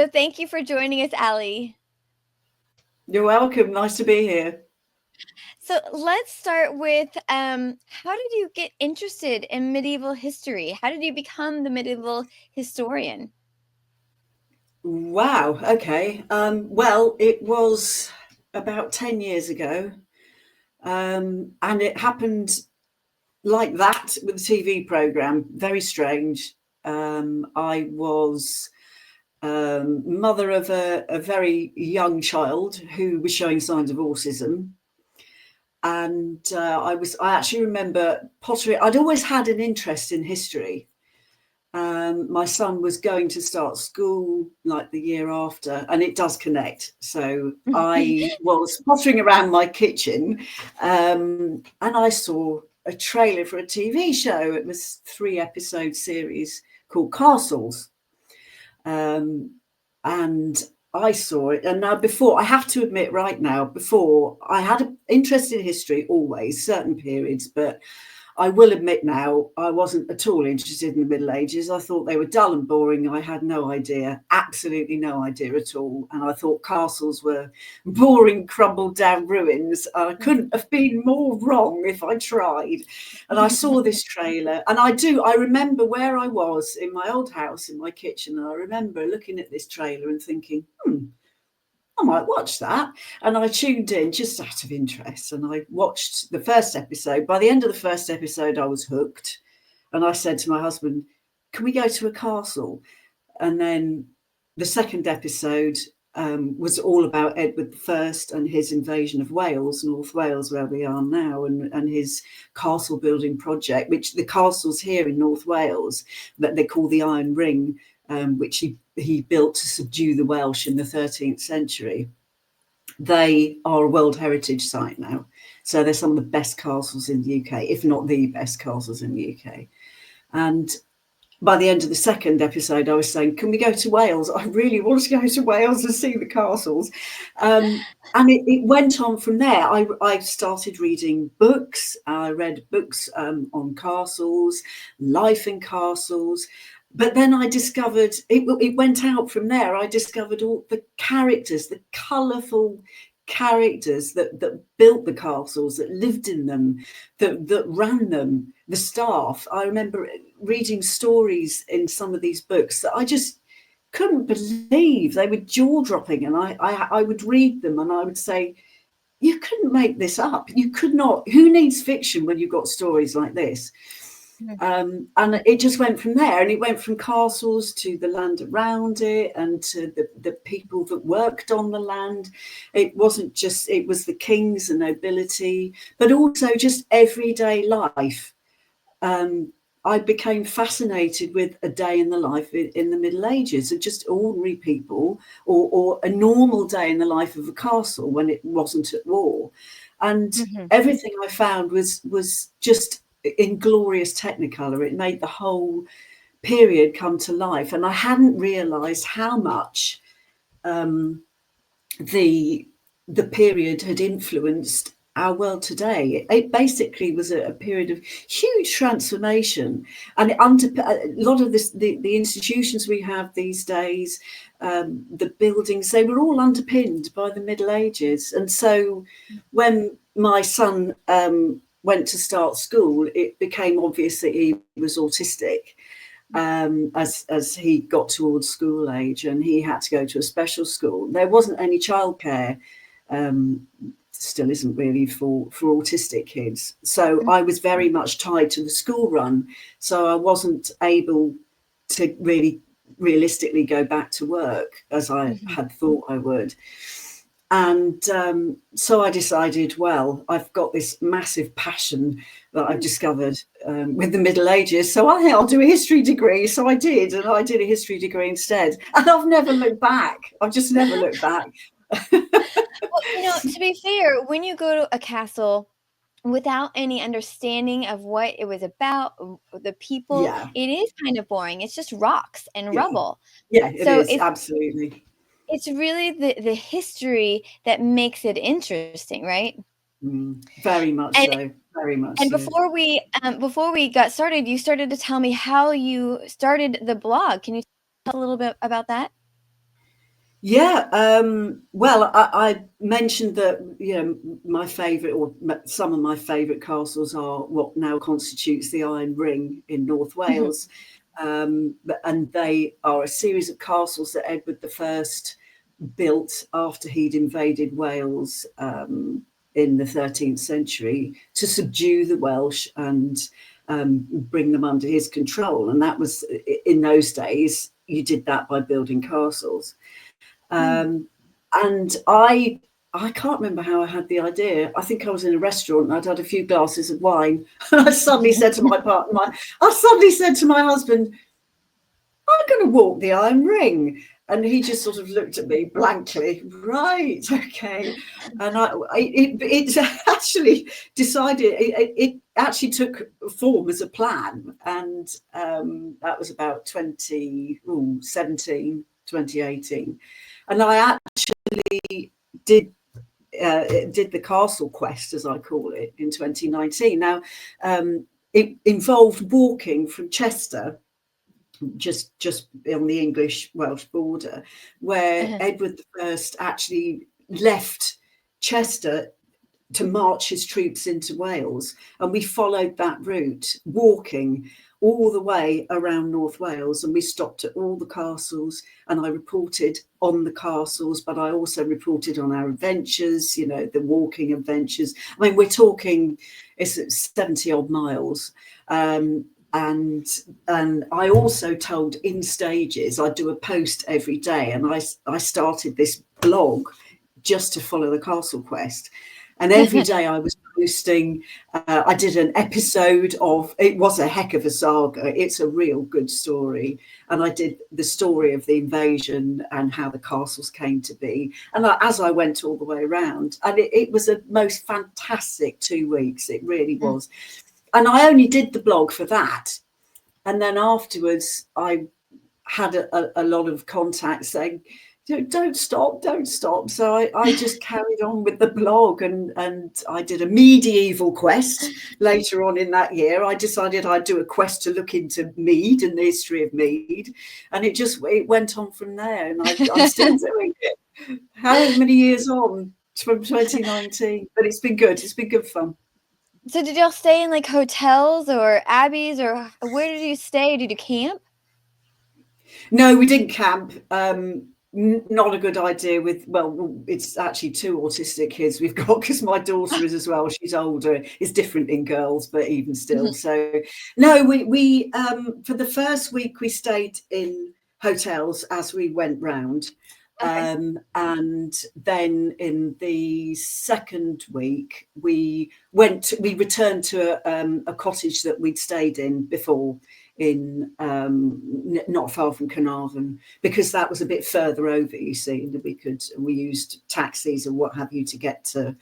So thank you for joining us, Allie. You're welcome. Nice to be here. So let's start with how did you get interested in medieval history? How did you become the medieval historian? Wow. Okay. Well, it was about 10 years ago. And it happened like that with a TV program. Very strange. I was mother of a very young child who was showing signs of autism. And I actually remember pottery. I'd always had an interest in history. My son was going to start school like the year after, and it does connect. So I was pottering around my kitchen, and I saw a trailer for a TV show. It was a 3-episode series called Castles, and I saw it. And now, before, I have to admit, right now, before I had an interest in history, always certain periods, but I will admit now, I wasn't at all interested in the Middle Ages. I thought they were dull and boring. I had no idea, absolutely no idea at all. And I thought castles were boring, crumbled down ruins. I couldn't have been more wrong if I tried. And I saw this trailer, and I remember where I was in my old house in my kitchen. And I remember looking at this trailer and thinking, I might watch that. And I tuned in just out of interest, and I watched the first episode. By the end of the first episode, I was hooked. And I said to my husband, can we go to a castle? And then the second episode was all about Edward I and his invasion of Wales, North Wales, where we are now, and his castle building project, which the castles here in North Wales that they call the Iron Ring, which he built to subdue the Welsh in the 13th century. They are a World Heritage Site now. So they're some of the best castles in the UK, if not the best castles in the UK. And by the end of the second episode, I was saying, can we go to Wales? I really want to go to Wales and see the castles. And it went on from there. I started reading books. I read books on castles, life in castles. But then I discovered, it went out from there. I discovered all the characters, the colourful characters that built the castles, that lived in them, that ran them, the staff. I remember reading stories in some of these books that I just couldn't believe. They were jaw-dropping, and I would read them and I would say, you couldn't make this up. You could not. Who needs fiction when you've got stories like this? And it just went from there, and it went from castles to the land around it and to the people that worked on the land. It wasn't just, it was the kings and nobility, but also just everyday life. I became fascinated with a day in the life in the Middle Ages of just ordinary people, or a normal day in the life of a castle when it wasn't at war. And everything I found was just in glorious technicolor. It made the whole period come to life, and I hadn't realized how much the period had influenced our world today. It basically was a period of huge transformation, and a lot of the institutions we have these days, the buildings, they were all underpinned by the Middle Ages. And so when my son went to start school, it became obvious that he was autistic as he got towards school age, and he had to go to a special school. There wasn't any childcare, still isn't really, for autistic kids. So I was very much tied to the school run. So I wasn't able to really realistically go back to work as I had thought I would. And so I decided, well, I've got this massive passion that I've discovered with the Middle Ages, so I think I'll do a history degree. So I did, and I did a history degree instead. And I've never looked back. I've just never looked back. Well, to be fair, when you go to a castle without any understanding of what it was about, the people, it is kind of boring. It's just rocks and rubble. Yeah, it so is, absolutely. It's really the history that makes it interesting, right? Very much so. Very much and so. before we got started, you started to tell me how you started the blog. Can you tell a little bit about that? Yeah, well, I mentioned that, my favourite, or some of my favourite castles are what now constitutes the Iron Ring in North Mhm. Wales. And they are a series of castles that Edward I built after he'd invaded Wales in the 13th century to subdue the Welsh and bring them under his control. And that was, in those days, you did that by building castles. Mm. And I can't remember how I had the idea. I think I was in a restaurant and I'd had a few glasses of wine, and I suddenly said to I suddenly said to my husband, "I'm going to walk the Iron Ring," and he just sort of looked at me blankly. Right, okay, and it actually decided. It actually took form as a plan, and that was about 2018, and I actually did did the castle quest, as I call it, in 2019. Now, it involved walking from Chester, just on the English Welsh border, where Uh-huh. Edward I actually left Chester to march his troops into Wales. And we followed that route, walking all the way around North Wales, and we stopped at all the castles, and I reported on the castles, but I also reported on our adventures, the walking adventures. I mean, we're talking, it's 70 odd miles. And I also told in stages. I do a post every day, and I started this blog just to follow the castle quest. And every day I was posting. I did an episode of, it was a heck of a saga. It's a real good story. And I did the story of the invasion and how the castles came to be. And as I went all the way around, and it was a most fantastic 2 weeks. It really Mm. was. And I only did the blog for that. And then afterwards, I had a lot of contacts saying, don't stop, don't stop. So I just carried on with the blog, and I did a medieval quest later on in that year. I decided I'd do a quest to look into mead and the history of mead, and it went on from there. And I'm still doing it. How many years on from 2019? But it's been good. It's been good fun. So did y'all stay in like hotels or abbeys, or where did you stay? Did you camp? No, we didn't camp. Not a good idea well, it's actually two autistic kids we've got, because my daughter is as well. She's older. It's different in girls, but even still. Mhm. So no, we for the first week we stayed in hotels as we went round. Okay. And then in the second week we returned to a cottage that we'd stayed in before, in not far from Carnarvon, because that was a bit further over, you see, and we used taxis and what have you to get to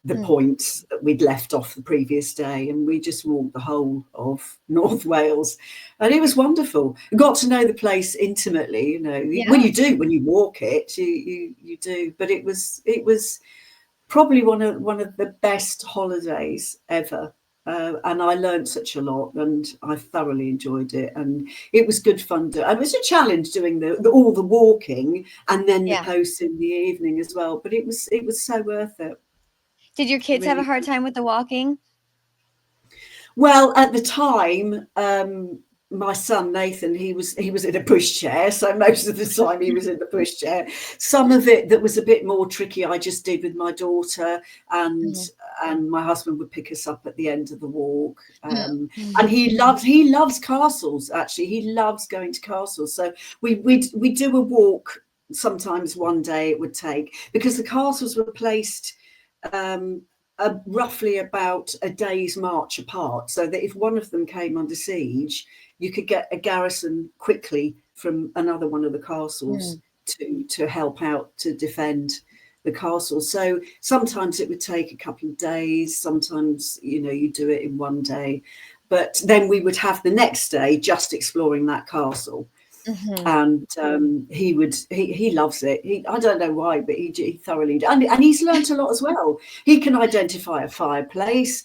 the Mm. points that we'd left off the previous day, and we just walked the whole of North Wales, and it was wonderful. I got to know the place intimately, when Yeah. you do, when you walk it, you do. But it was probably one of the best holidays ever. And I learned such a lot, and I thoroughly enjoyed it. And it was good fun. It was a challenge doing all the walking and then the Yeah. posts in the evening as well. But it was so worth it. Did your kids have a Really. hard time with the walking? Well, at the time, my son Nathan, he was in a pushchair, so most of the time he was in the pushchair. Some of it that was a bit more tricky, I just did with my daughter, and Mhm. and my husband would pick us up at the end of the walk. And Mhm. he loves castles. Actually, he loves going to castles. So we do a walk. Sometimes one day it would take, because the castles were placed um, roughly about a day's march apart, so that if one of them came under siege, you could get a garrison quickly from another one of the castles Mm. to help out to defend the castle. So sometimes it would take a couple of days, sometimes you do it in one day, but then we would have the next day just exploring that castle. Mhm. And he loves it. I don't know why, but he thoroughly, and he's learnt a lot as well. He can identify a fireplace,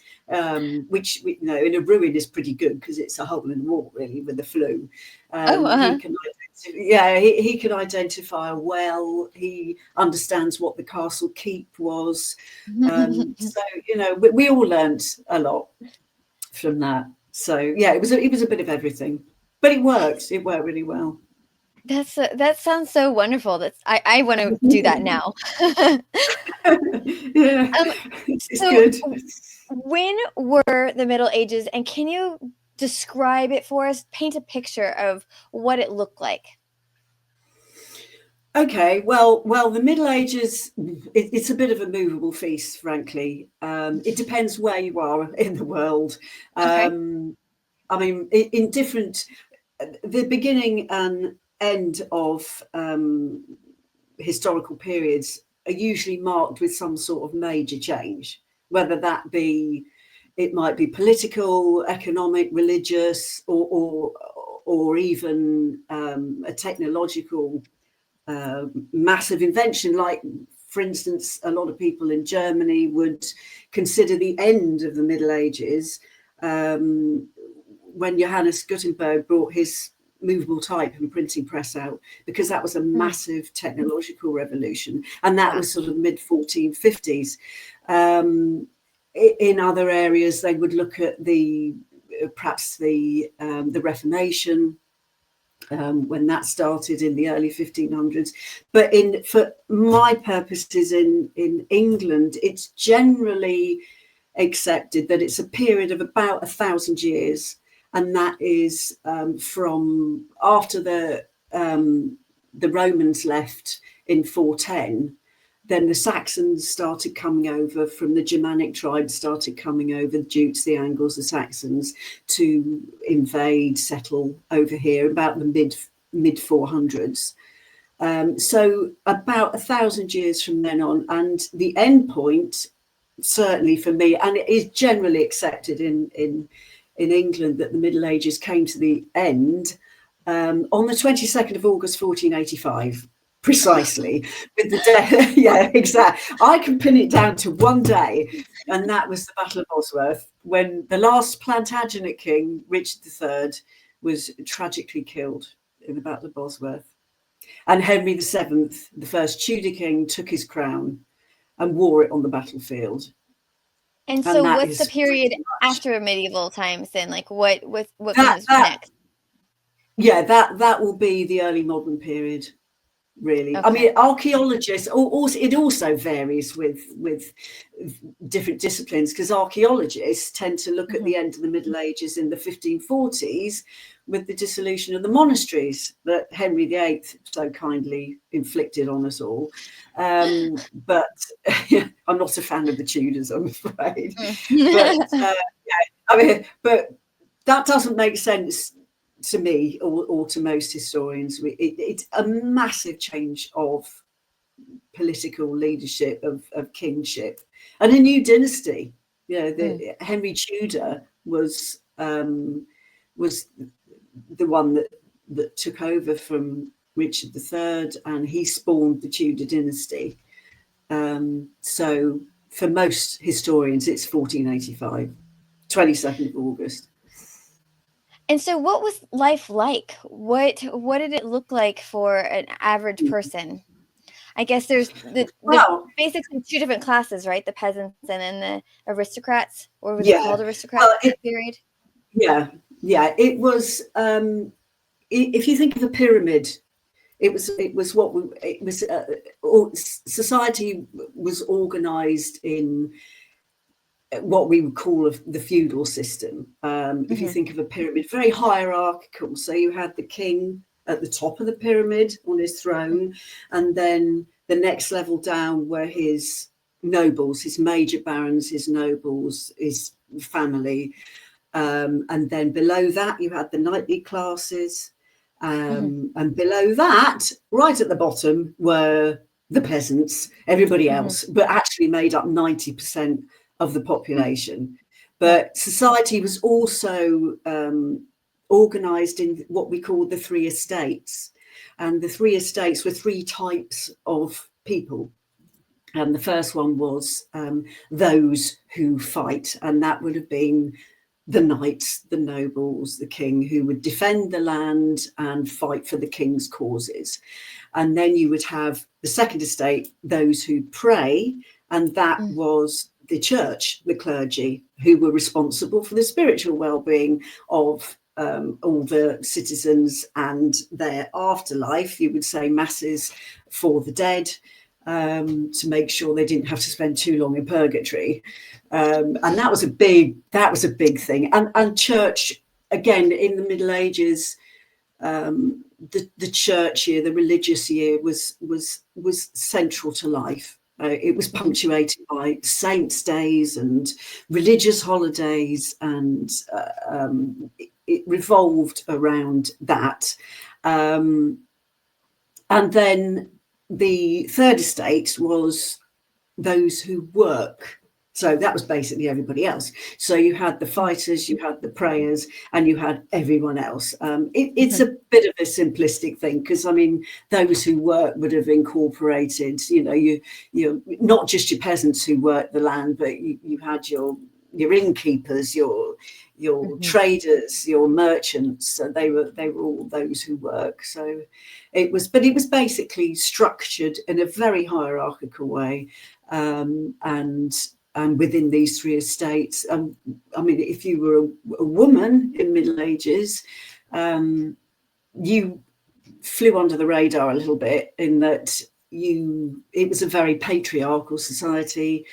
which in a ruin is pretty good, because it's a hole in the wall really with the flue. Oh, He uh-huh. can Yeah, he can identify a well. He understands what the castle keep was. So we all learned a lot from that. So yeah, it was a bit of everything, but it worked. It worked really well. That sounds so wonderful. I want to do that now. Yeah, it's So good. when were the Middle Ages, and can you describe it for us? Paint a picture of what it looked like. Okay, well, the Middle Ages, it's a bit of a movable feast, frankly. It depends where you are in the world. Okay. I mean, in different, the beginning and end of historical periods are usually marked with some sort of major change, whether that be, it might be political, economic, religious, or even a technological massive invention. Like, for instance, a lot of people in Germany would consider the end of the Middle Ages when Johannes Gutenberg brought his movable type and printing press out, because that was a massive technological revolution, and that was sort of mid 1450s. In other areas, they would look at perhaps the Reformation, when that started in the early 1500s. But for my purposes in England, it's generally accepted that it's a period of about 1,000 years, and that is from after the Romans left in 410. Then the Saxons started coming over, from the Germanic tribes started coming over, the Jutes, the Angles, the Saxons, to invade, settle over here about the mid 400s. So about 1,000 years from then on, and the end point, certainly for me, and it is generally accepted in England, that the Middle Ages came to the end on the 22nd of August 1485. Precisely, with the day. Yeah, exactly. I can pin it down to one day, and that was the Battle of Bosworth, when the last Plantagenet king, Richard III, was tragically killed in the Battle of Bosworth. And Henry VII, the first Tudor king, took his crown and wore it on the battlefield. And so what's the period after medieval times then? Like what comes next? Yeah, that will be the early modern period. Really, okay. I mean, archaeologists also, it also varies with different disciplines, because archaeologists tend to look at the end of the Middle Ages in the 1540s with the dissolution of the monasteries that Henry VIII so kindly inflicted on us all. But I'm not a fan of the Tudors, I'm afraid. But that doesn't make sense to me or to most historians. It's a massive change of political leadership, of kingship, and a new dynasty. Henry Tudor was the one that took over from Richard III, and he spawned the Tudor dynasty. So for most historians, it's 1485, 22nd of August. And so what was life like? What did it look like for an average person? I guess there's basically two different classes, right? The peasants and then the aristocrats, or was it called aristocrats period? Yeah. It was, if you think of a pyramid, society was organized in what we would call the feudal system. If you think of a pyramid, very hierarchical. So you had the king at the top of the pyramid on his throne, and then the next level down were his nobles, his major barons, his nobles, his family. And then below that, you had the knightly classes. And below that, right at the bottom, were the peasants, everybody else, but actually made up 90% of the population. But society was also organized in what we call the three estates. And the three estates were three types of people. And the first one was those who fight, and that would have been the knights, the nobles, the king, who would defend the land and fight for the king's causes. And then you would have the second estate, those who pray, and that was the church, the clergy, who were responsible for the spiritual well-being of all the citizens and their afterlife. You would say masses for the dead, to make sure they didn't have to spend too long in purgatory, and that was a big thing. And church, again, in the Middle Ages, the church year, the religious year, was central to life. It was punctuated by saints' days and religious holidays, and it revolved around that. And then the third estate was those who work. So that was basically everybody else. So you had the fighters, you had the prayers, and you had everyone else. It's a bit of a simplistic thing, because I mean, those who work would have incorporated, you not just your peasants who worked the land, but you had your innkeepers, your traders, your merchants. So they were all those who work. So it was basically structured in a very hierarchical way, and within these three estates. I mean, if you were a woman in Middle Ages, you flew under the radar a little bit, in that it was a very patriarchal society.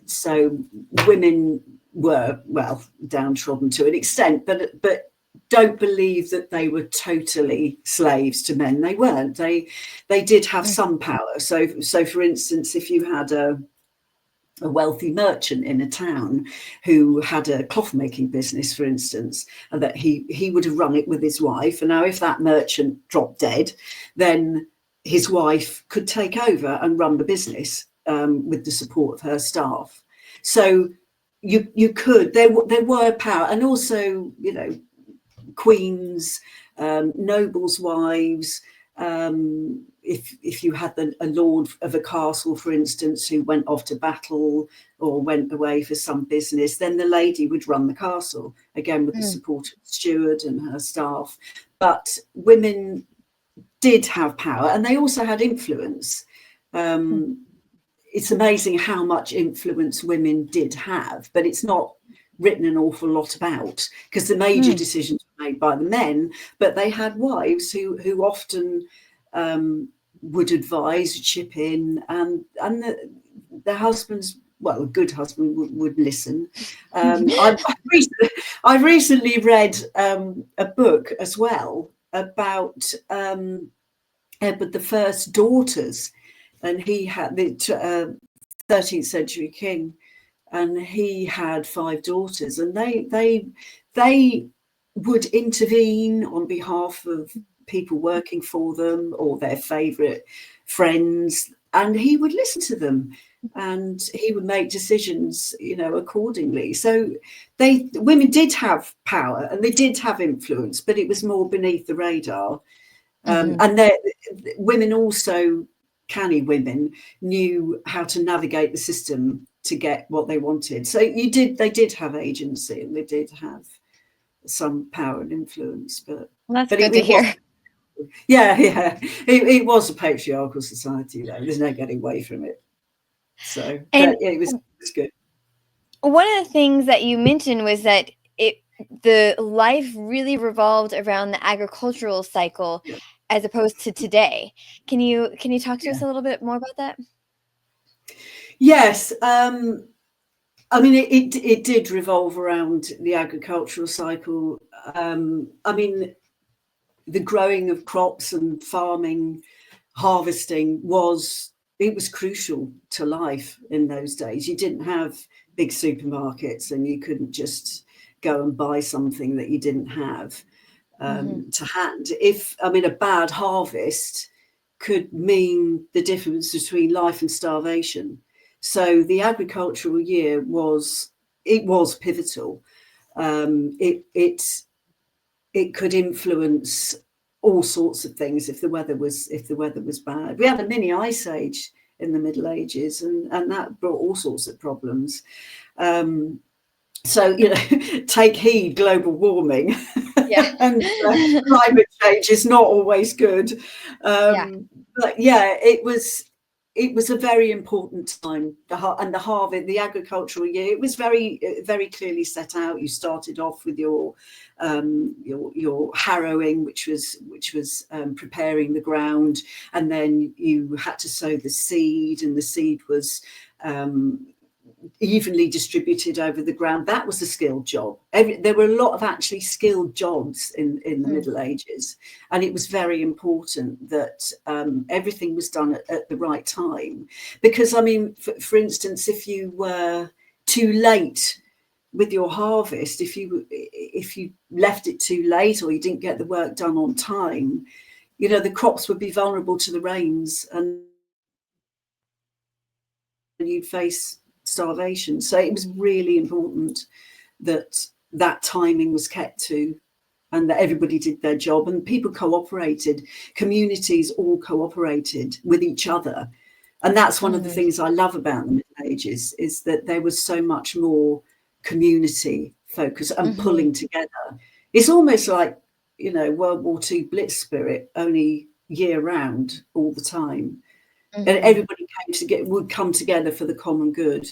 So women were, well, downtrodden to an extent, but don't believe that they were totally slaves to men. They weren't. They did have some power. So for instance, if you had a wealthy merchant in a town who had a cloth making business, for instance, and that he would have run it with his wife. And now if that merchant dropped dead, then his wife could take over and run the business, with the support of her staff. So you could, there were power, and also, queens, nobles' wives. If you had a lord of a castle, for instance, who went off to battle or went away for some business, then the lady would run the castle, again with the support of the steward and her staff. But women did have power, and they also had influence. It's amazing how much influence women did have, but it's not written an awful lot about, because the major decisions were made by the men, but they had wives who often would advise, chip in, and their husbands, well, a good husband would listen. I've recently read a book as well about Edward the First's daughters, and he had the 13th century king, and he had 5 daughters, and they would intervene on behalf of people working for them or their favorite friends, and he would listen to them, and he would make decisions, accordingly. So women did have power, and they did have influence, but it was more beneath the radar. And women also, canny women, knew how to navigate the system to get what they wanted. So they did have agency, and they did have some power and influence. But that's good to hear. It was a patriarchal society, though. There's no getting away from it. So it was good. One of the things that you mentioned was that the life really revolved around the agricultural cycle, as opposed to today. Can you talk to us a little bit more about that? Yes. I mean, it did revolve around the agricultural cycle. I mean, the growing of crops and farming, harvesting was crucial to life in those days. You didn't have big supermarkets, and you couldn't just go and buy something that you didn't have to hand. A bad harvest could mean the difference between life and starvation. So the agricultural year was pivotal. It could influence all sorts of things if the weather was bad. We had a mini ice age in the Middle Ages, and that brought all sorts of problems. So, take heed, global warming. Yeah. And climate change is not always good. Yeah. But yeah, it was a very important time. The harvest, the agricultural year, it was very, very clearly set out. You started off with your harrowing, which was preparing the ground, and then you had to sow the seed, and the seed was evenly distributed over the ground. That was a skilled job. There were a lot of actually skilled jobs in the Middle Ages, and it was very important that everything was done at the right time. Because, I mean, for instance, if you were too late with your harvest, if you left it too late, or you didn't get the work done on time, the crops would be vulnerable to the rains, and you'd face starvation. So it was really important that timing was kept to, and that everybody did their job, and people cooperated. Communities all cooperated with each other, and that's one of the things I love about the Middle Ages, is that there was so much more community focus and pulling together. It's almost like World War II blitz spirit, only year round, all the time. And everybody would come together for the common good.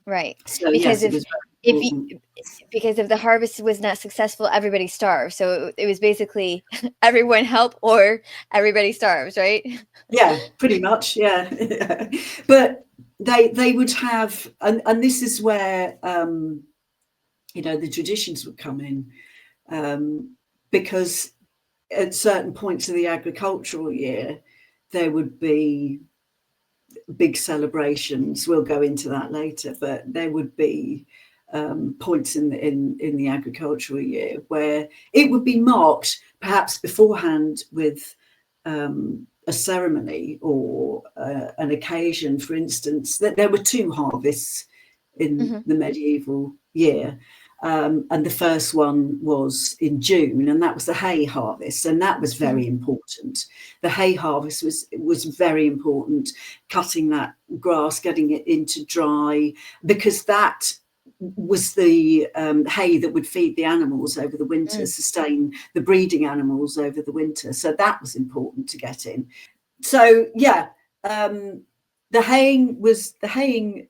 Right. So Because yes, it was very important. because if the harvest was not successful, everybody starved. So it was basically everyone help or everybody starves, right? Yeah, pretty much. Yeah. But they would have, and this is where the traditions would come in, because at certain points of the agricultural year there would be big celebrations. We'll go into that later, but there would be points in the agricultural year where it would be marked perhaps beforehand with a ceremony or an occasion. For instance, that there were 2 harvests in the medieval year. And the first one was in June, and that was the hay harvest, and that was very important. The hay harvest was very important, cutting that grass, getting it into dry, because that was the hay that would feed the animals over the winter, sustain the breeding animals over the winter. So that was important to get in. So yeah, the haying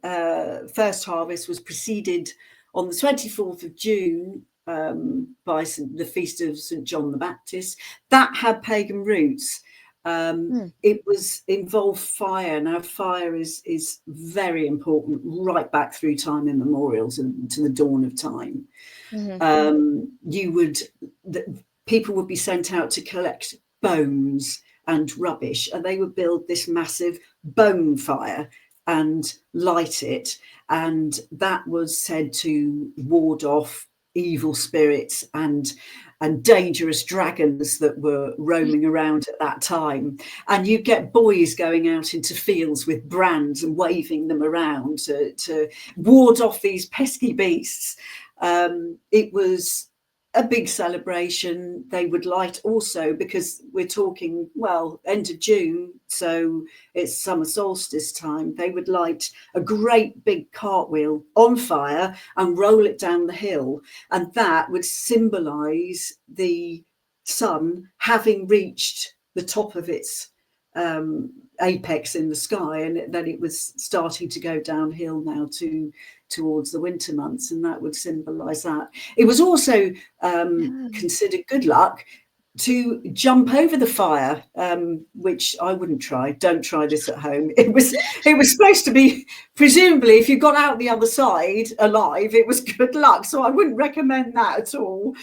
first harvest was preceded on the 24th of June by the feast of St. John the Baptist. That had pagan roots. It was involved fire. Now, fire is very important right back through time immemorial to the dawn of time. People would be sent out to collect bones and rubbish, and they would build this massive bone fire and light it, and that was said to ward off evil spirits and dangerous dragons that were roaming around at that time. And you get boys going out into fields with brands and waving them around to ward off these pesky beasts. It was a big celebration. They would light also, because we're talking, end of June, so it's summer solstice time. They would light a great big cartwheel on fire and roll it down the hill, and that would symbolize the sun having reached the top of its apex in the sky, and then it was starting to go downhill now towards the winter months, and that would symbolize that. It was also considered good luck to jump over the fire, which I wouldn't try. Don't try this at home. It was supposed to be, presumably, if you got out the other side alive, it was good luck. So I wouldn't recommend that at all.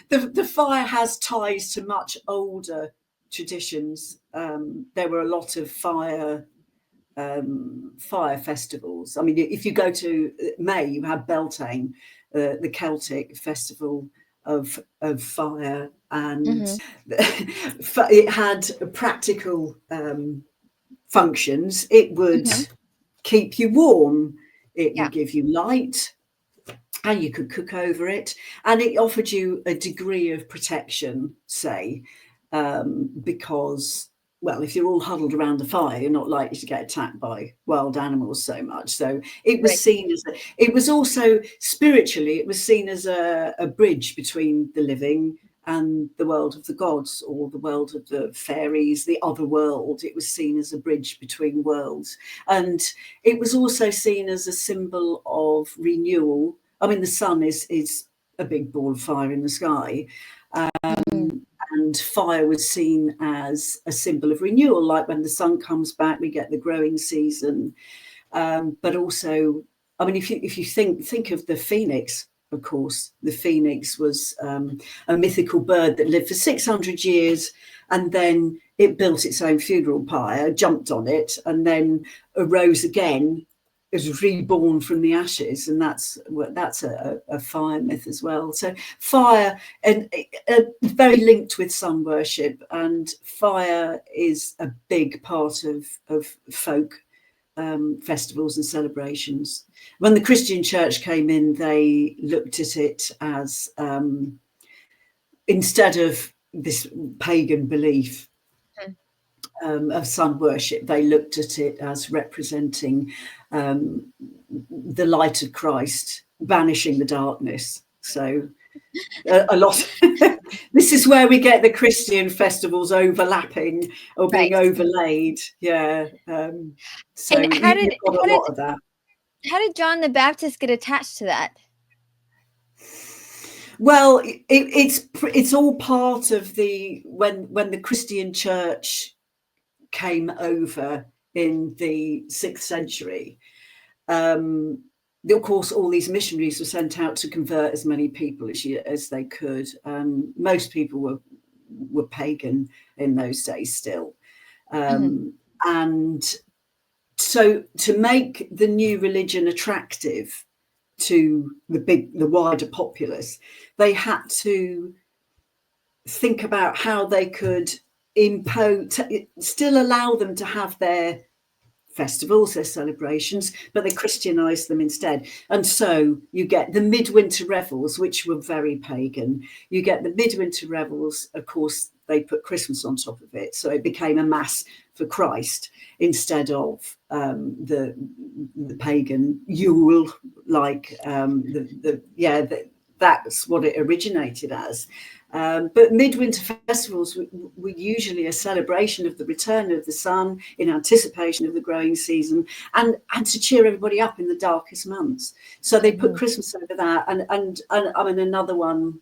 But the fire has ties to much older traditions. There were a lot of fire festivals. I mean, if you go to May, you have Beltane, the Celtic festival of fire, and it had practical functions. It would keep you warm. It would give you light, and you could cook over it, and it offered you a degree of protection, say, because well, if you're all huddled around the fire, you're not likely to get attacked by wild animals so much. So it was seen as, it was also spiritually, it was seen as a bridge between the living and the world of the gods, or the world of the fairies, the other world. It was seen as a bridge between worlds. And it was also seen as a symbol of renewal. I mean, the sun is a big ball of fire in the sky. And fire was seen as a symbol of renewal, like when the sun comes back, we get the growing season. But also, I mean, if you think of the phoenix, of course, the phoenix was a mythical bird that lived for 600 years, and then it built its own funeral pyre, jumped on it, and then arose again. It was reborn from the ashes, and that's a fire myth as well. So fire, and very linked with sun worship, and fire is a big part of folk festivals and celebrations. When the Christian church came in, they looked at it as, instead of this pagan belief of sun worship, they looked at it as representing the light of Christ banishing the darkness. So a lot. This is where we get the Christian festivals overlapping or being overlaid. Yeah. So you've got a lot of that. How did John the Baptist get attached to that? Well, it's all part of the when the Christian church came over in the 6th century. Of course, all these missionaries were sent out to convert as many people as they could. Most people were pagan in those days still. And so to make the new religion attractive to the wider populace, they had to think about how they could still allow them to have their festivals, their celebrations, but they Christianized them instead. And so you get the midwinter revels, which were very pagan. You get the midwinter revels, of course, they put Christmas on top of it. So it became a mass for Christ instead of the pagan Yule, like that's what it originated as. But midwinter festivals were usually a celebration of the return of the sun in anticipation of the growing season, and to cheer everybody up in the darkest months. So they put Christmas over that. And I mean, another one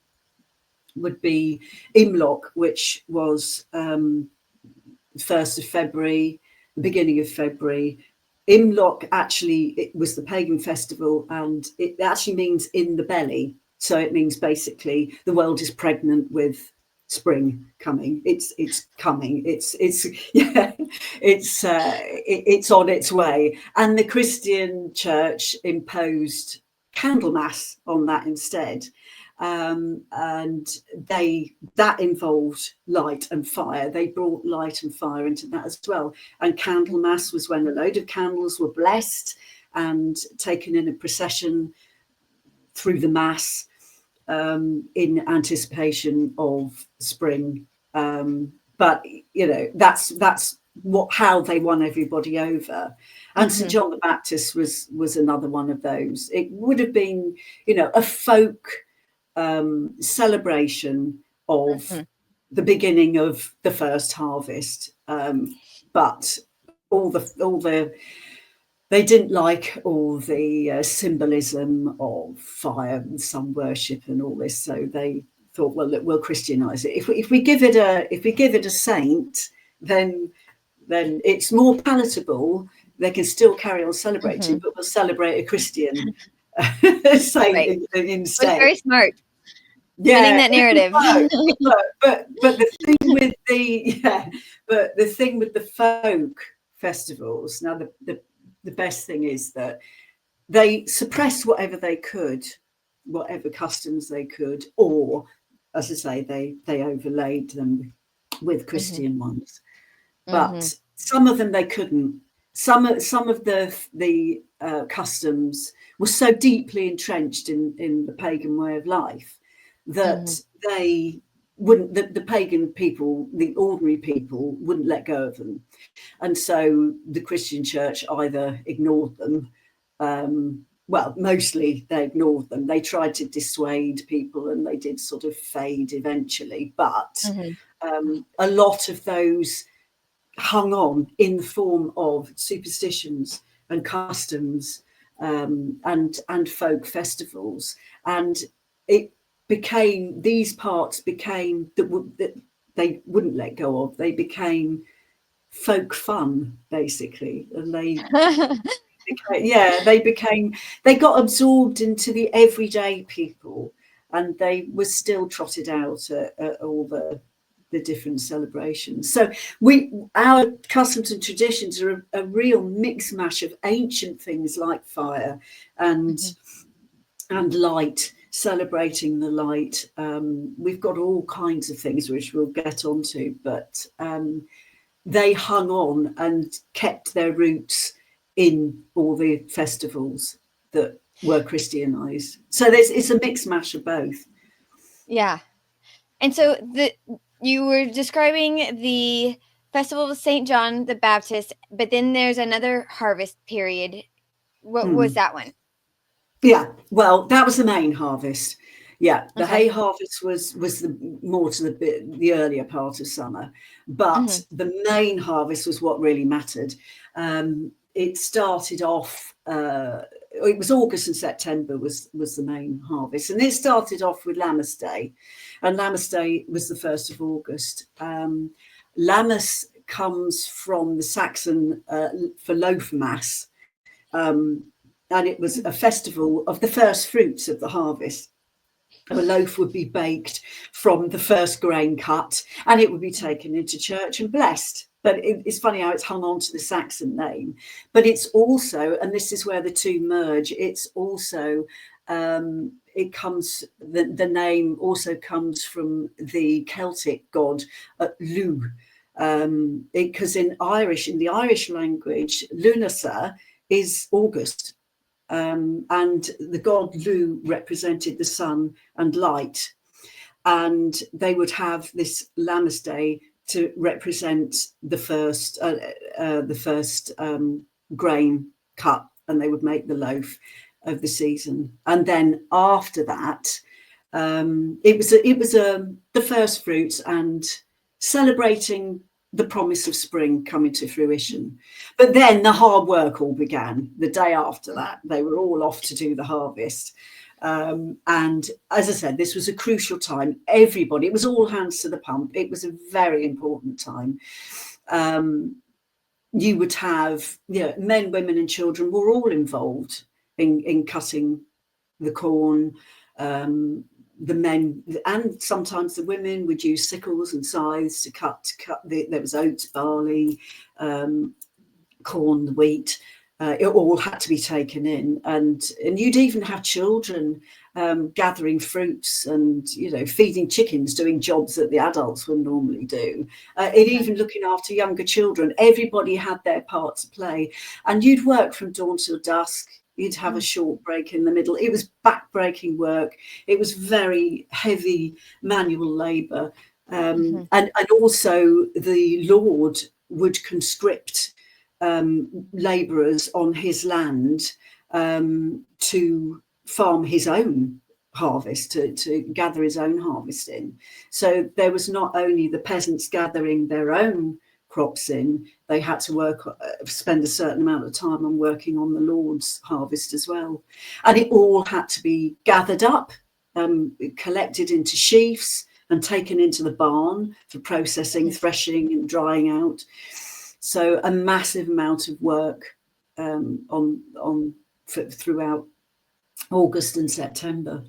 would be Imlok, which was 1st of February, the beginning of February. Imlok actually, it was the pagan festival, and it actually means in the belly. So it means basically the world is pregnant with spring coming. It's coming. It's on its way. And the Christian church imposed Candlemas on that instead. And that involved light and fire. They brought light and fire into that as well. And Candlemas was when a load of candles were blessed and taken in a procession through the mass in anticipation of spring. But you know, that's how they won everybody over. And St. John the Baptist was another one of those. It would have been, you know, a folk celebration of the beginning of the first harvest. But all the they didn't like all the symbolism of fire and sun worship and all this, so they thought, well, look, we'll Christianize it. If we give it a saint, then it's more palatable. They can still carry on celebrating, but we'll celebrate a Christian saint instead. It's very smart. Getting that narrative. but the thing with the folk festivals, now the best thing is that they suppressed whatever they could, whatever customs they could, or, as I say, they overlaid them with Christian ones. But some of them they couldn't. Some of the customs were so deeply entrenched in the pagan way of life that they the pagan people, the ordinary people, wouldn't let go of them. And so the Christian church either ignored them, well, mostly they ignored them. They tried to dissuade people, and they did sort of fade eventually. But a lot of those hung on in the form of superstitions and customs, and folk festivals. And it became, these parts became that they wouldn't let go of. They became folk fun, basically, and they they got absorbed into the everyday people, and they were still trotted out at all the different celebrations. So our customs and traditions are a real mix mash of ancient things like fire and light, celebrating the light. We've got all kinds of things which we'll get onto, but they hung on and kept their roots in all the festivals that were Christianized. So it's a mix mash of both. Yeah. And so you were describing the Festival of St. John the Baptist, but then there's another harvest period. What was that one? Yeah, well, that was the main harvest. Yeah, the hay harvest was more to the earlier part of summer, but the main harvest was what really mattered. It started off. It was August and September was the main harvest, and it started off with Lammas Day, and Lammas Day was the 1st of August. Lammas comes from the Saxon for loaf mass, and it was a festival of the first fruits of the harvest. A loaf would be baked from the first grain cut, and it would be taken into church and blessed. But it's funny how it's hung on to the Saxon name. But it's also, and this is where the two merge, it's also, it comes, the name also comes from the Celtic god Lugh. Because in the Irish language, Lunasa is August. And the god Lugh represented the sun and light, and they would have this Lammas Day to represent the first grain cut, and they would make the loaf of the season. And then after that, it was the first fruits and celebrating the promise of spring coming to fruition. But then the hard work all began. The day after that, they were all off to do the harvest. And as I said, this was a crucial time. Everybody, it was all hands to the pump. It was a very important time. You would have, men, women and children were all involved in cutting the corn. The men and sometimes the women would use sickles and scythes to cut. There was oats, barley, corn, wheat. It all had to be taken in, and you'd even have children gathering fruits and feeding chickens, doing jobs that the adults would normally do. And even looking after younger children. Everybody had their part to play, and you'd work from dawn till dusk. You'd have a short break in the middle. It was back-breaking work. It was very heavy manual labour. And also the Lord would conscript labourers on his land to farm his own harvest, to gather his own harvest in. So there was not only the peasants gathering their own crops in, they had to spend a certain amount of time on working on the Lord's harvest as well. And it all had to be gathered up, collected into sheaves and taken into the barn for processing, threshing and drying out. So a massive amount of work throughout August and September.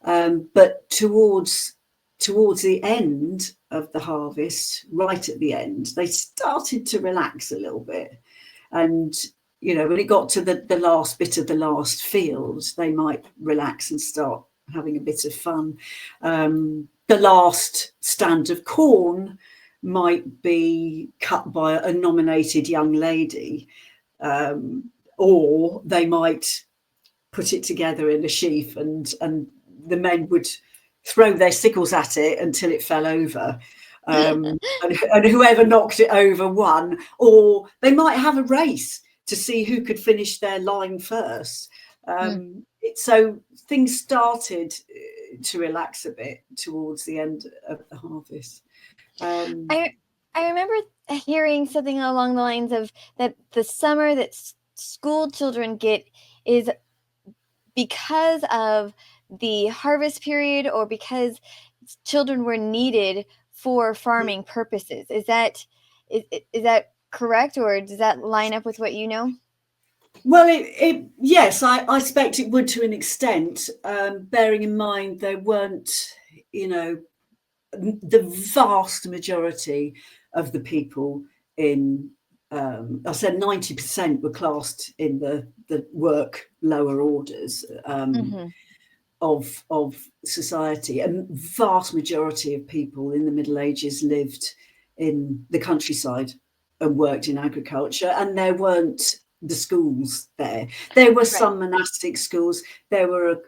But towards the end of the harvest, right at the end, they started to relax a little bit. And, when it got to the last bit of the last field, they might relax and start having a bit of fun. The last stand of corn might be cut by a nominated young lady, or they might put it together in a sheaf, and the men would throw their sickles at it until it fell over. And whoever knocked it over won, or they might have a race to see who could finish their line first. So things started to relax a bit towards the end of the harvest. I remember hearing something along the lines of that the summer that school children get is because of the harvest period, or because children were needed for farming purposes. Is that correct, or does that line up with what you know? Well, yes, I expect it would to an extent, bearing in mind there weren't, the vast majority of the people in, I said 90% were classed in the work lower orders of society. A vast majority of people in the Middle Ages lived in the countryside and worked in agriculture, and there weren't the schools there. There were some monastic schools. There were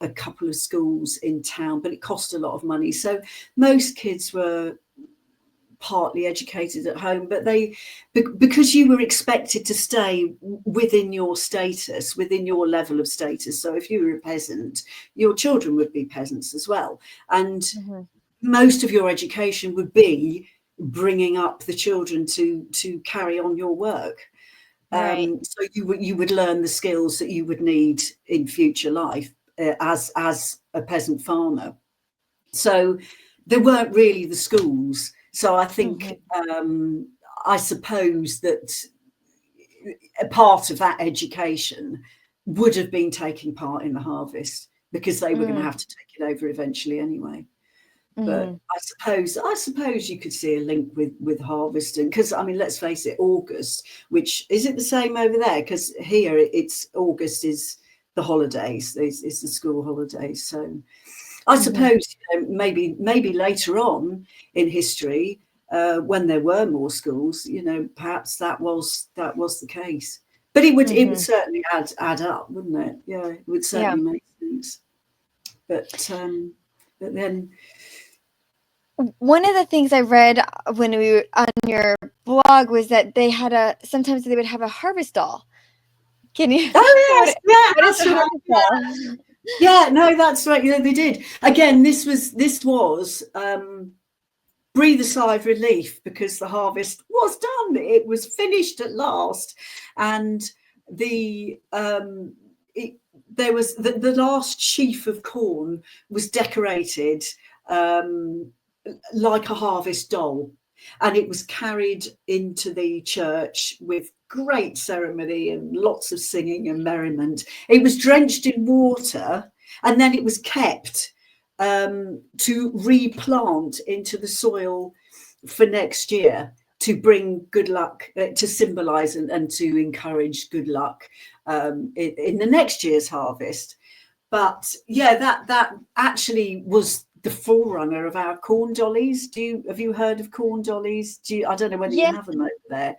a couple of schools in town, but it cost a lot of money. So most kids were partly educated at home, but because you were expected to stay within your status, within your level of status. So if you were a peasant, your children would be peasants as well. And most of your education would be bringing up the children to carry on your work. So you would learn the skills that you would need in future life as a peasant farmer. So there weren't really the schools. So I think I suppose that a part of that education would have been taking part in the harvest, because they were going to have to take it over eventually anyway. But I suppose you could see a link with harvesting, because I mean, let's face it, August, which is it the same over there? Because here it's August is the holidays, it's the school holidays. So I suppose maybe later on in history, when there were more schools, perhaps that was the case. But it would certainly add up, wouldn't it? Yeah, it would certainly make sense. But then. One of the things I read when we were on your blog was that they had sometimes they would have a harvest doll. Can you? Oh yes, that's right. Yeah, no, that's right. Yeah, they did. Again, this was breathe a sigh of relief, because the harvest was done. It was finished at last, and there was the last sheaf of corn was decorated like a harvest doll, and it was carried into the church with great ceremony and lots of singing and merriment. It was drenched in water, and then it was kept to replant into the soil for next year, to bring good luck, to symbolize and to encourage good luck in the next year's harvest. But yeah, that actually was the forerunner of our corn dollies. Have you heard of corn dollies? I don't know whether you have them over there.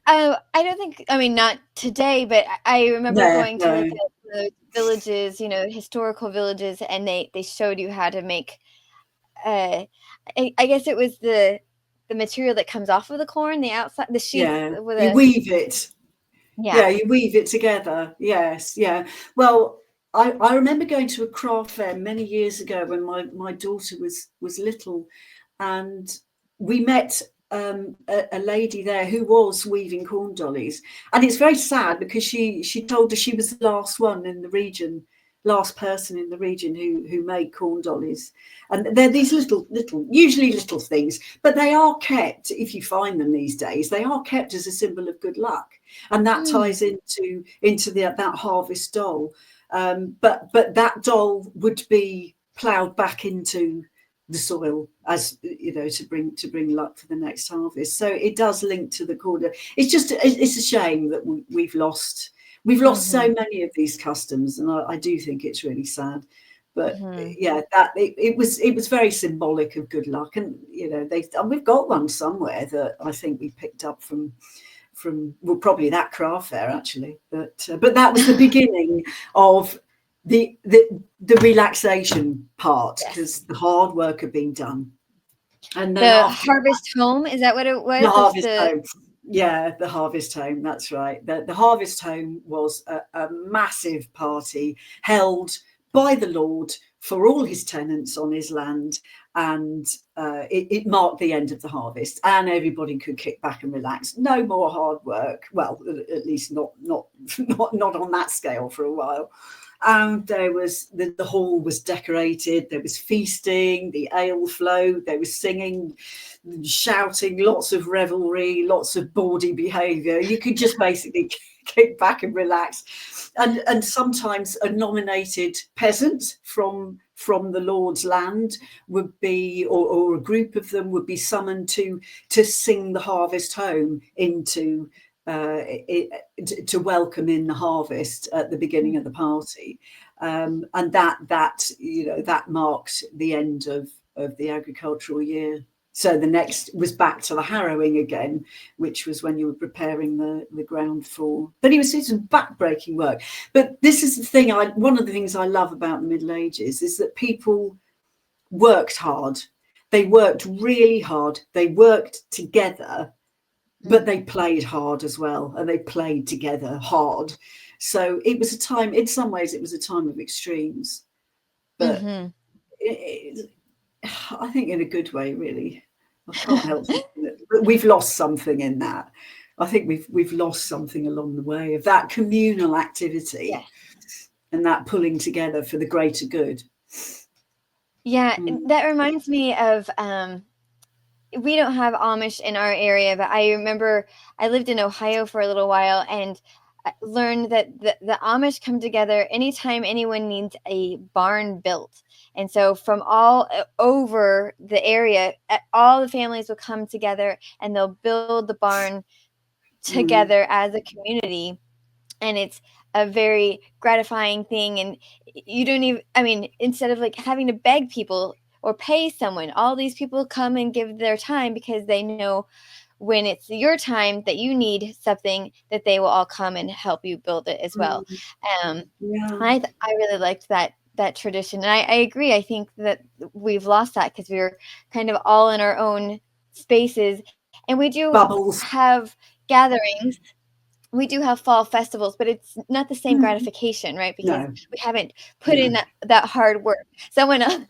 I don't think, I mean, not today, but I remember going to look at the villages, historical villages, and they showed you how to make, I guess it was the material that comes off of the corn, the outside, the sheath. Yeah, you weave it. Yeah, you weave it together. Yes, yeah. Well, I remember going to a craft fair many years ago when my daughter was little, and we met a lady there who was weaving corn dollies, and it's very sad because she told us she was the last person in the region who made corn dollies. And they're these usually little things, but they are kept, if you find them these days, they are kept as a symbol of good luck, and that ties into that harvest doll. But that doll would be ploughed back into the soil, as to bring luck for the next harvest. So it does link to the corn. It's a shame that we've lost so many of these customs, and I do think it's really sad. But yeah, that it was very symbolic of good luck, and we've got one somewhere that I think we picked up from probably that craft fair actually. But that was the beginning of the relaxation part, because the hard work had been done. And then the harvest home, is that what it was? The harvest home. Yeah, the harvest home. That's right. The harvest home was a massive party held by the Lord for all his tenants on his land, and it marked the end of the harvest, and everybody could kick back and relax. No more hard work. Well, at least not on that scale for a while. And there was the hall was decorated. There was feasting, the ale flowed. There was singing, shouting, lots of revelry, lots of bawdy behaviour. You could just basically kick back and relax. And sometimes a nominated peasant from the Lord's land would be, or a group of them would be summoned to sing the harvest home into to welcome in the harvest at the beginning of the party, and that marked the end of the agricultural year. So the next was back to the harrowing again, which was when you were preparing the ground for. But it was some backbreaking work. But this is the thing. One of the things I love about the Middle Ages is that people worked hard. They worked really hard. They worked together. But they played hard as well, and they played together hard. So it was a time, in some ways, it was a time of extremes. But I think in a good way, really. I can't help thinking that we've lost something in that. I think we've lost something along the way of that communal activity and that pulling together for the greater good. Yeah, that reminds me of... we don't have Amish in our area, but I remember I lived in Ohio for a little while and learned that the Amish come together anytime anyone needs a barn built. And so from all over the area, all the families will come together and they'll build the barn together as a community. And it's a very gratifying thing. And you don't even, I mean, instead of like having to beg people or pay someone, all these people come and give their time because they know when it's your time that you need something, that they will all come and help you build it as well. I really liked that tradition. And I agree. I think that we've lost that because we're kind of all in our own spaces. And we do have gatherings. We do have fall festivals, but it's not the same gratification, right? Because we haven't put in that hard work. Someone else,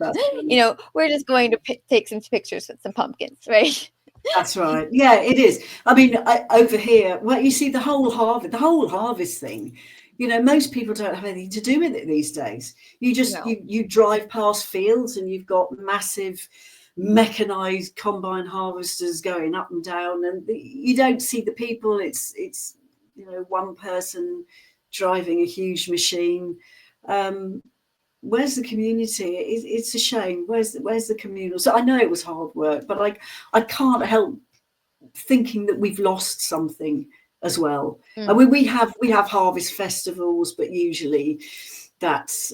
we're just going to take some pictures with some pumpkins, right? That's right. Yeah, it is. I mean, over here, well, you see the whole harvest thing. Most people don't have anything to do with it these days. You just you drive past fields and you've got massive mechanized combine harvesters going up and down, and you don't see the people. It's one person driving a huge machine. Where's the community? It's a shame. Where's the communal? So I know it was hard work, but I can't help thinking that we've lost something as well. I mean, we have harvest festivals, but usually that's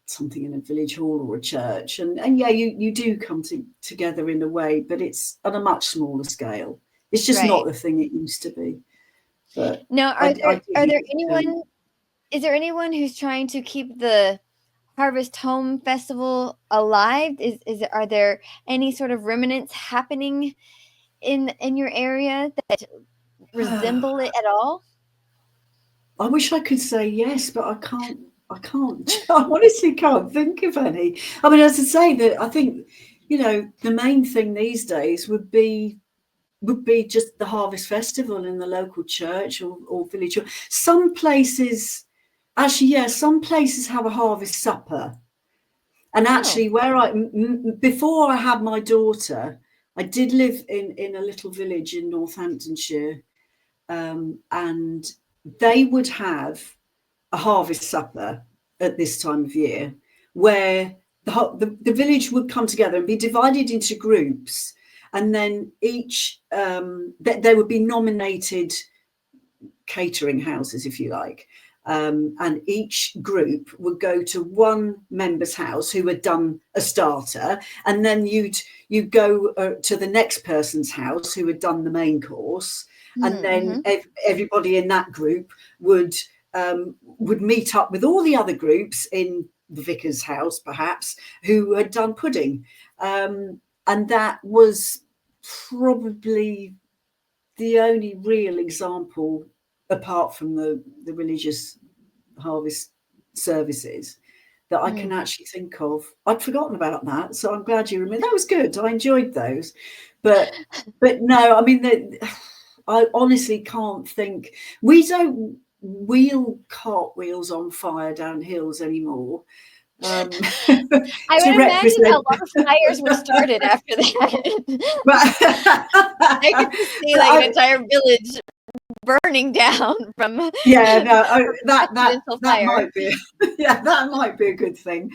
something in a village hall or a church, and you do come together in a way, but it's on a much smaller scale. It's just not the thing it used to be. But now, is there anyone who's trying to keep the Harvest Home Festival alive? Are there any sort of remnants happening in your area that resemble it at all? I wish I could say yes, but I can't. I honestly can't think of any. I mean, as I say, that I think the main thing these days would be just the harvest festival in the local church or village. Some places, actually, some places have a harvest supper. And actually, before I had my daughter, I did live in a little village in Northamptonshire, and they would have a harvest supper at this time of year, where the village would come together and be divided into groups. And then each, there would be nominated catering houses, if you like. And each group would go to one member's house who had done a starter. And then you'd go to the next person's house who had done the main course. And then everybody in that group would would meet up with all the other groups in the vicar's house, perhaps, who had done pudding. And that was probably the only real example, apart from the religious harvest services, that I can actually think of. I'd forgotten about that, so I'm glad you remember. That was good. I enjoyed those, but no, I mean, I honestly can't think. We don't wheel cartwheels on fire down hills anymore. I would imagine a lot of fires were started after that. I could just see like an entire village burning down from that might be that might be a good thing.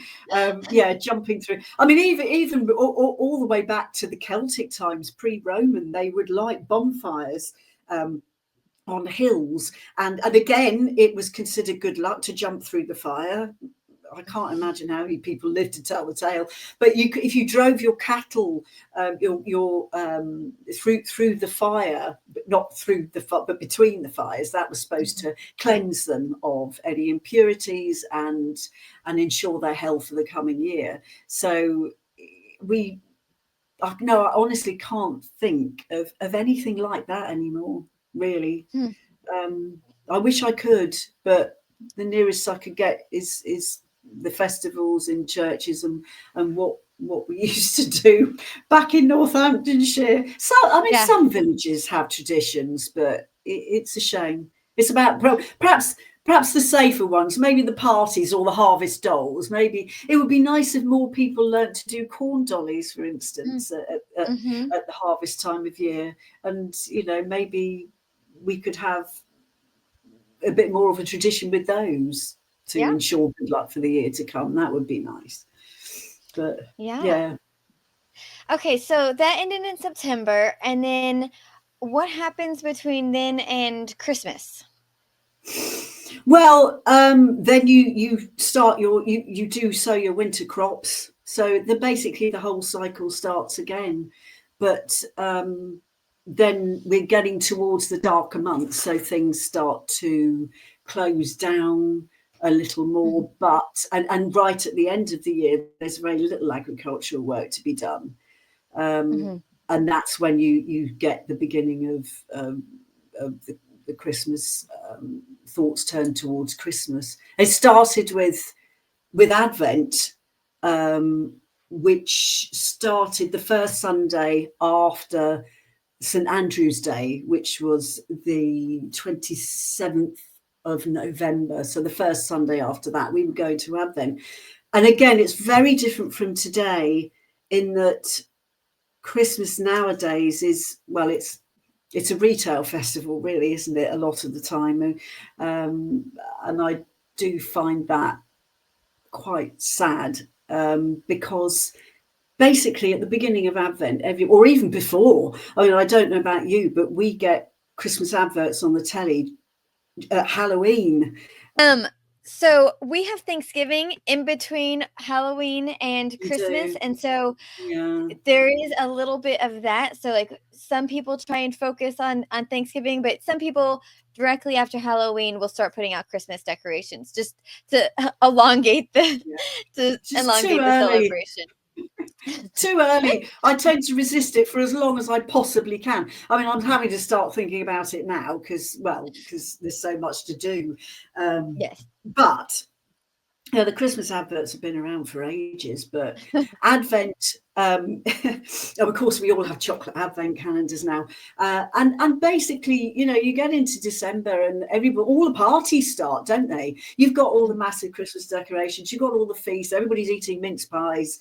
Jumping through. I mean, even all the way back to the Celtic times, pre-Roman, they would light bonfires on hills, and again, it was considered good luck to jump through the fire. I can't imagine how many people lived to tell the tale. But if you drove your cattle through the fire, but not through but between the fires, that was supposed to cleanse them of any impurities and ensure their health for the coming year. So I honestly can't think of anything like that anymore. Really, I wish I could, but the nearest I could get is the festivals in churches and what we used to do back in Northamptonshire. So I mean, some villages have traditions, but it's a shame. It's about perhaps the safer ones, maybe the parties or the harvest dolls. Maybe it would be nice if more people learnt to do corn dollies, for instance, at the harvest time of year, and maybe we could have a bit more of a tradition with those to ensure good luck for the year to come. That would be nice. But yeah. Okay, so that ended in September, and then what happens between then and Christmas? Well, then you start you do sow your winter crops. So basically the whole cycle starts again. But then we're getting towards the darker months, so things start to close down a little more. But and right at the end of the year, there's very little agricultural work to be done, and that's when you get the beginning of the Christmas thoughts turn towards Christmas. It started with Advent, which started the first Sunday after St. Andrew's Day, which was the 27th of November. So the first Sunday after that, we were going to Advent. And again, it's very different from today in that Christmas nowadays is, well, it's a retail festival, really, isn't it? A lot of the time. And I do find that quite sad because basically at the beginning of Advent, or even before, I mean, I don't know about you, but we get Christmas adverts on the telly at Halloween. So we have Thanksgiving in between Halloween and Christmas, and so there is a little bit of that. So like some people try and focus on Thanksgiving, but some people directly after Halloween will start putting out Christmas decorations just to elongate the celebration. Too early. I tend to resist it for as long as I possibly can. I mean, I'm having to start thinking about it now because there's so much to do. Yes. But the Christmas adverts have been around for ages, but Advent, of course, we all have chocolate Advent calendars now. And basically, you get into December and all the parties start, don't they? You've got all the massive Christmas decorations, you've got all the feasts, everybody's eating mince pies.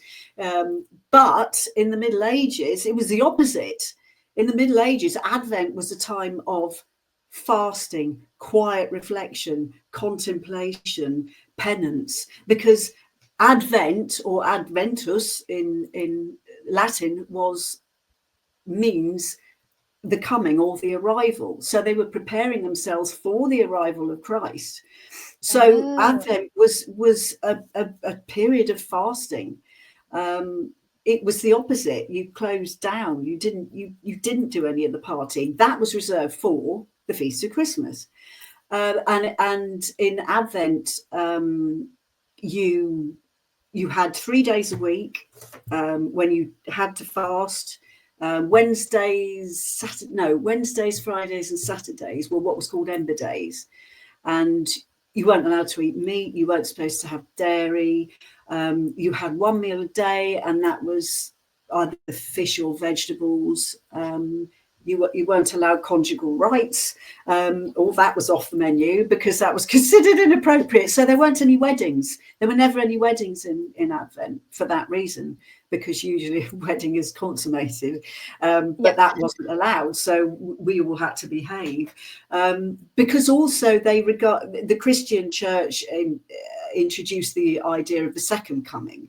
But in the Middle Ages, it was the opposite. In the Middle Ages, Advent was a time of fasting, quiet reflection, contemplation, penance, because Advent or Adventus in Latin means the coming or the arrival. So they were preparing themselves for the arrival of Christ. So Advent was a period of fasting. It was the opposite. You closed down. You didn't do any of the partying. That was reserved for the Feast of Christmas. And in Advent, you had 3 days a week when you had to fast. Wednesdays, Fridays, and Saturdays were what was called Ember Days, and you weren't allowed to eat meat. You weren't supposed to have dairy. You had one meal a day, and that was either fish or vegetables. You weren't allowed conjugal rights. All that was off the menu because that was considered inappropriate. So there weren't any weddings. There were never any weddings in Advent for that reason, because usually a wedding is consummated, but that wasn't allowed. So we all had to behave, because also the Christian church introduced the idea of the second coming.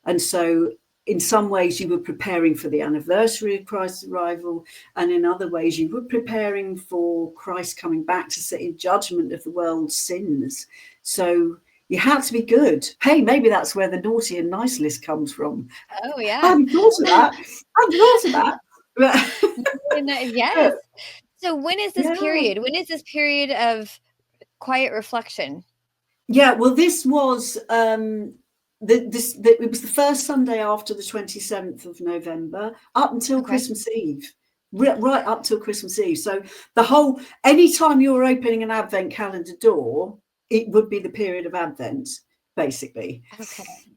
And so in some ways you were preparing for the anniversary of Christ's arrival, and in other ways you were preparing for Christ coming back to sit in judgment of the world's sins. So you had to be good. Hey, maybe that's where the naughty and nice list comes from. Oh, yeah. I hadn't thought of that. Yes. So when is this period? When is this period of quiet reflection? Yeah, well, this was it was the first Sunday after the 27th of November up until Christmas Eve, right up till Christmas Eve. So anytime you're opening an Advent calendar door, it would be the period of Advent, basically.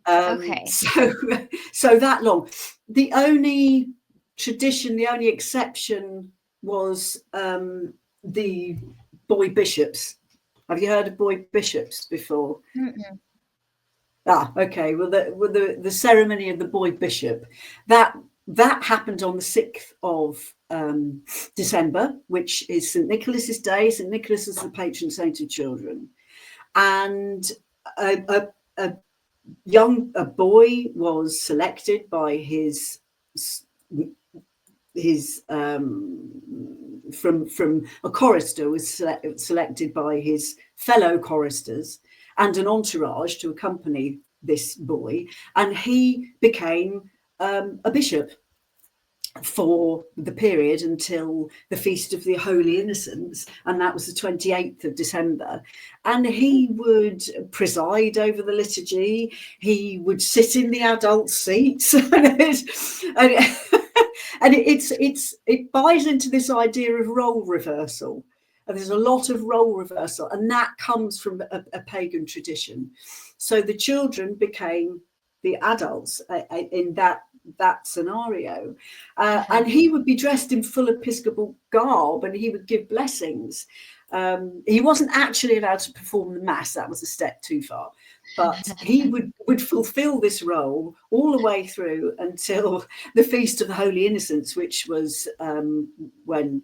Okay. So that long. The only tradition, the only exception was the boy bishops. Have you heard of boy bishops before? Mm-mm. Okay. Well, the ceremony of the boy bishop, that happened on the 6th of December, which is St. Nicholas's Day. St. Nicholas is the patron saint of children, and a boy was selected by his from a chorister, was selected by his fellow choristers and an entourage to accompany this boy, and he became a bishop for the period until the Feast of the Holy Innocents, and that was the 28th of December. And he would preside over the liturgy. He would sit in the adult seats, and it buys into this idea of role reversal. And there's a lot of role reversal, and that comes from a pagan tradition. So the children became the adults in that scenario, and he would be dressed in full Episcopal garb, and he would give blessings. He wasn't actually allowed to perform the mass; that was a step too far. But he would fulfill this role all the way through until the Feast of the Holy Innocents, which was when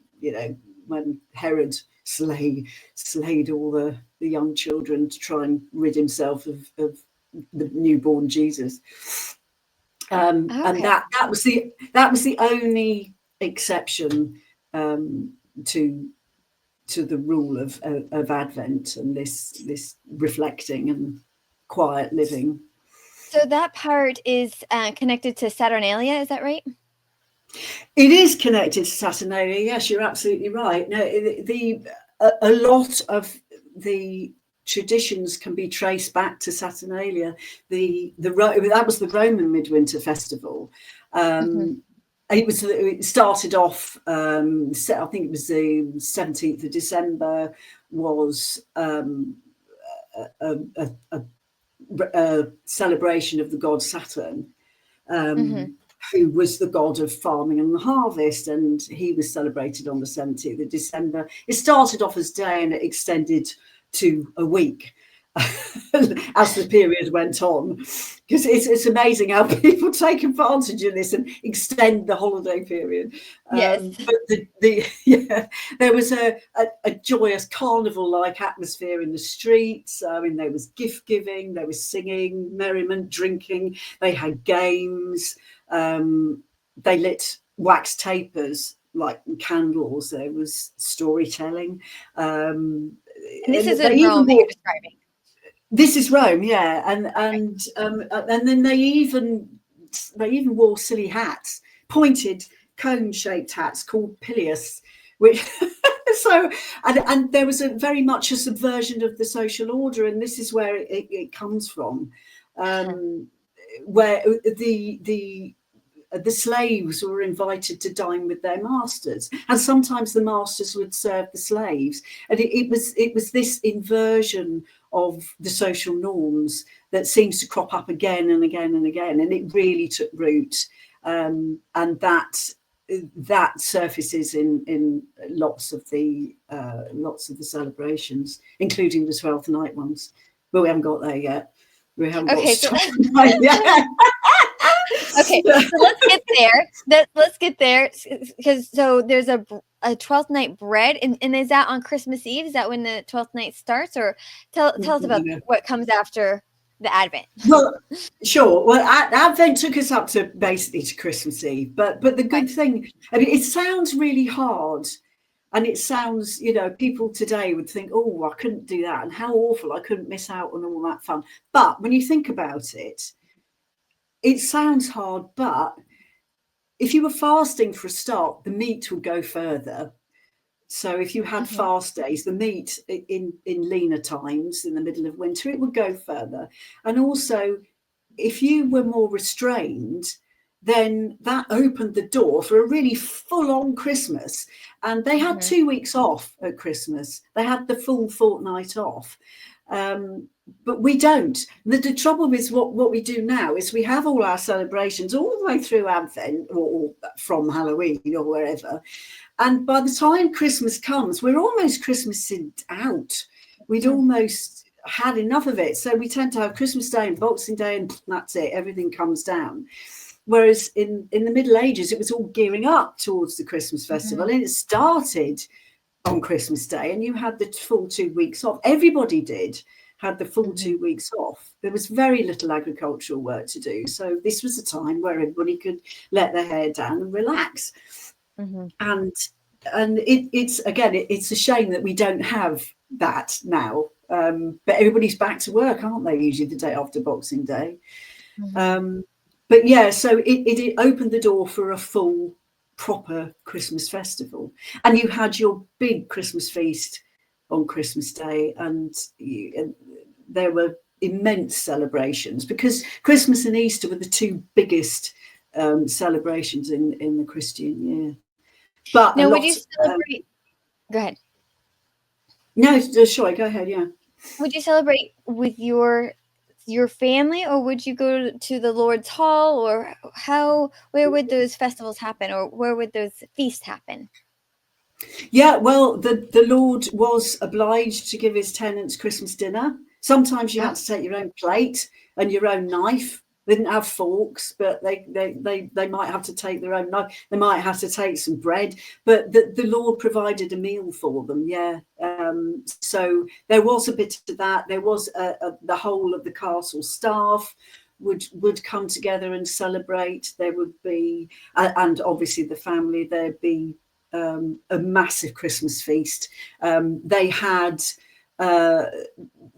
Herod slayed all the young children to try and rid himself of the newborn Jesus. And that was the only exception to the rule of Advent and this reflecting and quiet living. So that part is connected to Saturnalia, is that right? It is connected to Saturnalia. Yes, you're absolutely right. No, a lot of the traditions can be traced back to Saturnalia. That was the Roman midwinter festival. It started off. I think it was the 17th of December. Was a celebration of the god Saturn, who was the god of farming and the harvest, and he was celebrated on the 17th of December. It started off as day and it extended to a week as the period went on, because it's amazing how people take advantage of this and extend the holiday period. Yes. But there was a joyous carnival-like atmosphere in the streets. I mean, there was gift giving, there was singing, merriment, drinking. They had games. They lit wax tapers like candles. There was storytelling. And this is in Rome that you're describing. This is Rome, yeah, and then they even wore silly hats, pointed cone-shaped hats called pileus, which So, and there was a very much a subversion of the social order, and this is where it comes from, where the slaves were invited to dine with their masters, and sometimes the masters would serve the slaves, and it was this inversion of the social norms that seems to crop up again and again and again, and it really took root, and that surfaces in lots of the celebrations, including the 12th night ones, but we haven't got there yet. We haven't got so night yet. Okay, so let's get there because so there's a 12th night bread, and is that on Christmas Eve? Is that when the 12th night starts? Or tell us about what comes after the Advent. Well, sure. Well, Advent took us up to basically to Christmas Eve, but the good thing, I mean, it sounds really hard, and it sounds, you know, people today would think, oh, I couldn't do that, and how awful, I couldn't miss out on all that fun. But when you think about it, it sounds hard, but if you were fasting for a start, the meat would go further. So if you had fast days, the meat in leaner times in the middle of winter, it would go further. And also, if you were more restrained, then that opened the door for a really full-on Christmas. And they had 2 weeks off at Christmas. They had the full fortnight off. But we don't. The trouble is what we do now is we have all our celebrations all the way through Advent or from Halloween or wherever. And by the time Christmas comes, we're almost Christmasing out. We'd almost had enough of it. So we tend to have Christmas Day and Boxing Day, and that's it. Everything comes down. Whereas in the Middle Ages, it was all gearing up towards the Christmas festival. And it started on Christmas Day, and you had the full 2 weeks off. Everybody had the full 2 weeks off. There was very little agricultural work to do. So this was a time where everybody could let their hair down and relax. And it's a shame that we don't have that now. But everybody's back to work, aren't they? Usually the day after Boxing Day. But yeah, so it opened the door for a full, proper Christmas festival. And you had your big Christmas feast on Christmas Day, and there were immense celebrations because Christmas and Easter were the two biggest celebrations in the Christian year. But now, would you celebrate? Go ahead. No, sure, go ahead. Yeah. Would you celebrate with your family, or would you go to the Lord's Hall, or where would those festivals happen, or where would those feasts happen? Yeah, well, the Lord was obliged to give his tenants Christmas dinner. Sometimes you had to take your own plate and your own knife. They didn't have forks, but they might have to take their own knife. They might have to take some bread, but the Lord provided a meal for them. Yeah. So there was a bit of that. There was the whole of the castle staff would come together and celebrate. There would be, and obviously the family, there'd be a massive Christmas feast. They had,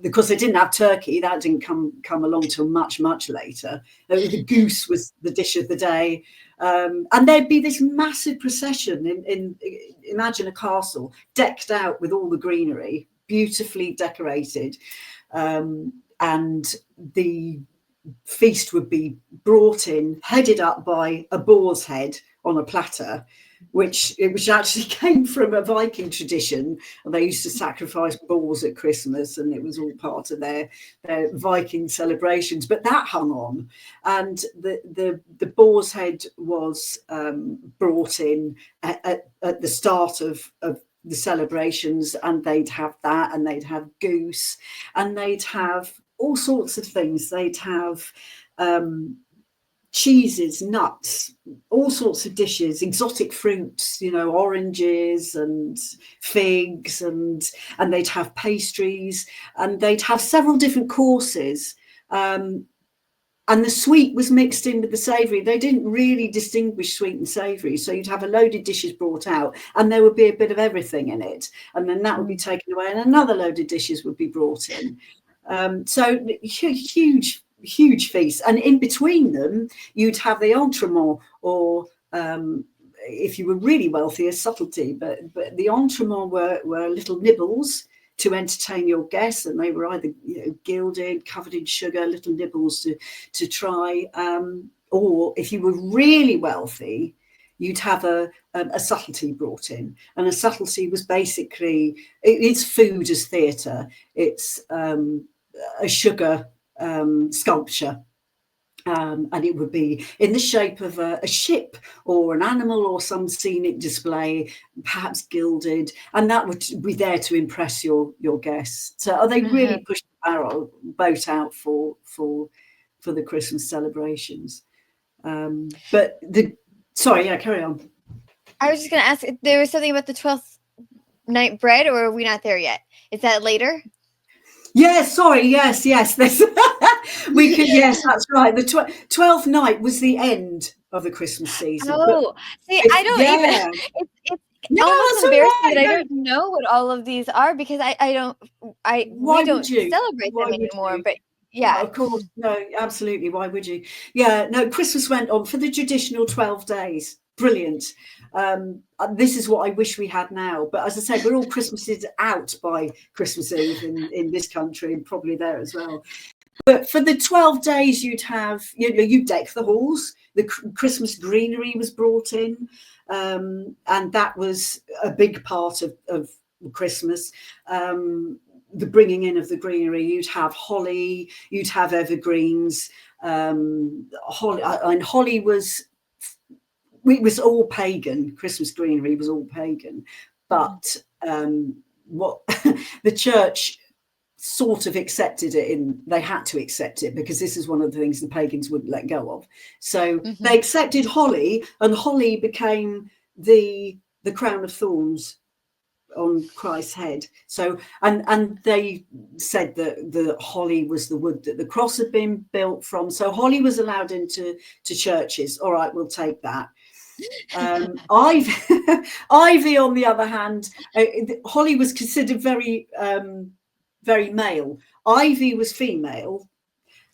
because they didn't have turkey, that didn't come along till much later. The goose was the dish of the day, and there'd be this massive procession in imagine a castle decked out with all the greenery, beautifully decorated, and the feast would be brought in, headed up by a boar's head on a platter, which actually came from a Viking tradition. And they used to sacrifice boars at Christmas, and it was all part of their Viking celebrations. But that hung on, and the boar's head was brought in at the start of the celebrations, and they'd have that, and they'd have goose, and they'd have all sorts of things. They'd have cheeses, nuts, all sorts of dishes, exotic fruits, oranges and figs, and they'd have pastries, and they'd have several different courses. And the sweet was mixed in with the savoury. They didn't really distinguish sweet and savoury. So you'd have a load of dishes brought out, and there would be a bit of everything in it. And then that would be taken away, and another load of dishes would be brought in. So huge feast. And in between them, you'd have the entremets, or if you were really wealthy, a subtlety, but the entremets were little nibbles to entertain your guests, and they were either gilded, covered in sugar, little nibbles to try, or if you were really wealthy, you'd have a subtlety brought in, and a subtlety was basically it's food as theatre. It's a sugar sculpture. And it would be in the shape of a ship or an animal or some scenic display, perhaps gilded, and that would be there to impress your guests. So they really pushed the boat out for the Christmas celebrations. But carry on. I was just going to ask if there was something about the 12th night bread, or are we not there yet? Is that later? Yes, yes. We could. Yes, that's right. The 12th night was the end of the Christmas season. Oh, see, I don't even. It's almost embarrassing that I don't know what all of these are, because we don't celebrate them anymore. But yeah, of course, no, absolutely. Why would you? Yeah, no. Christmas went on for the traditional 12 days. Brilliant. This is what I wish we had now, but as I said, we're all Christmases out by Christmas Eve in this country, and probably there as well. But for the 12 days, you'd have, you'd deck the halls. The Christmas greenery was brought in, and that was a big part of Christmas. The bringing in of the greenery. You'd have holly, you'd have evergreens. Holly was. It was all pagan. Christmas greenery was all pagan, but what the church sort of accepted it they had to accept it, because this is one of the things the pagans wouldn't let go of. So they accepted holly, and holly became the crown of thorns on Christ's head. So and they said that the holly was the wood that the cross had been built from. So holly was allowed into churches. All right, we'll take that. Ivy, on the other hand, holly was considered very male. Ivy was female.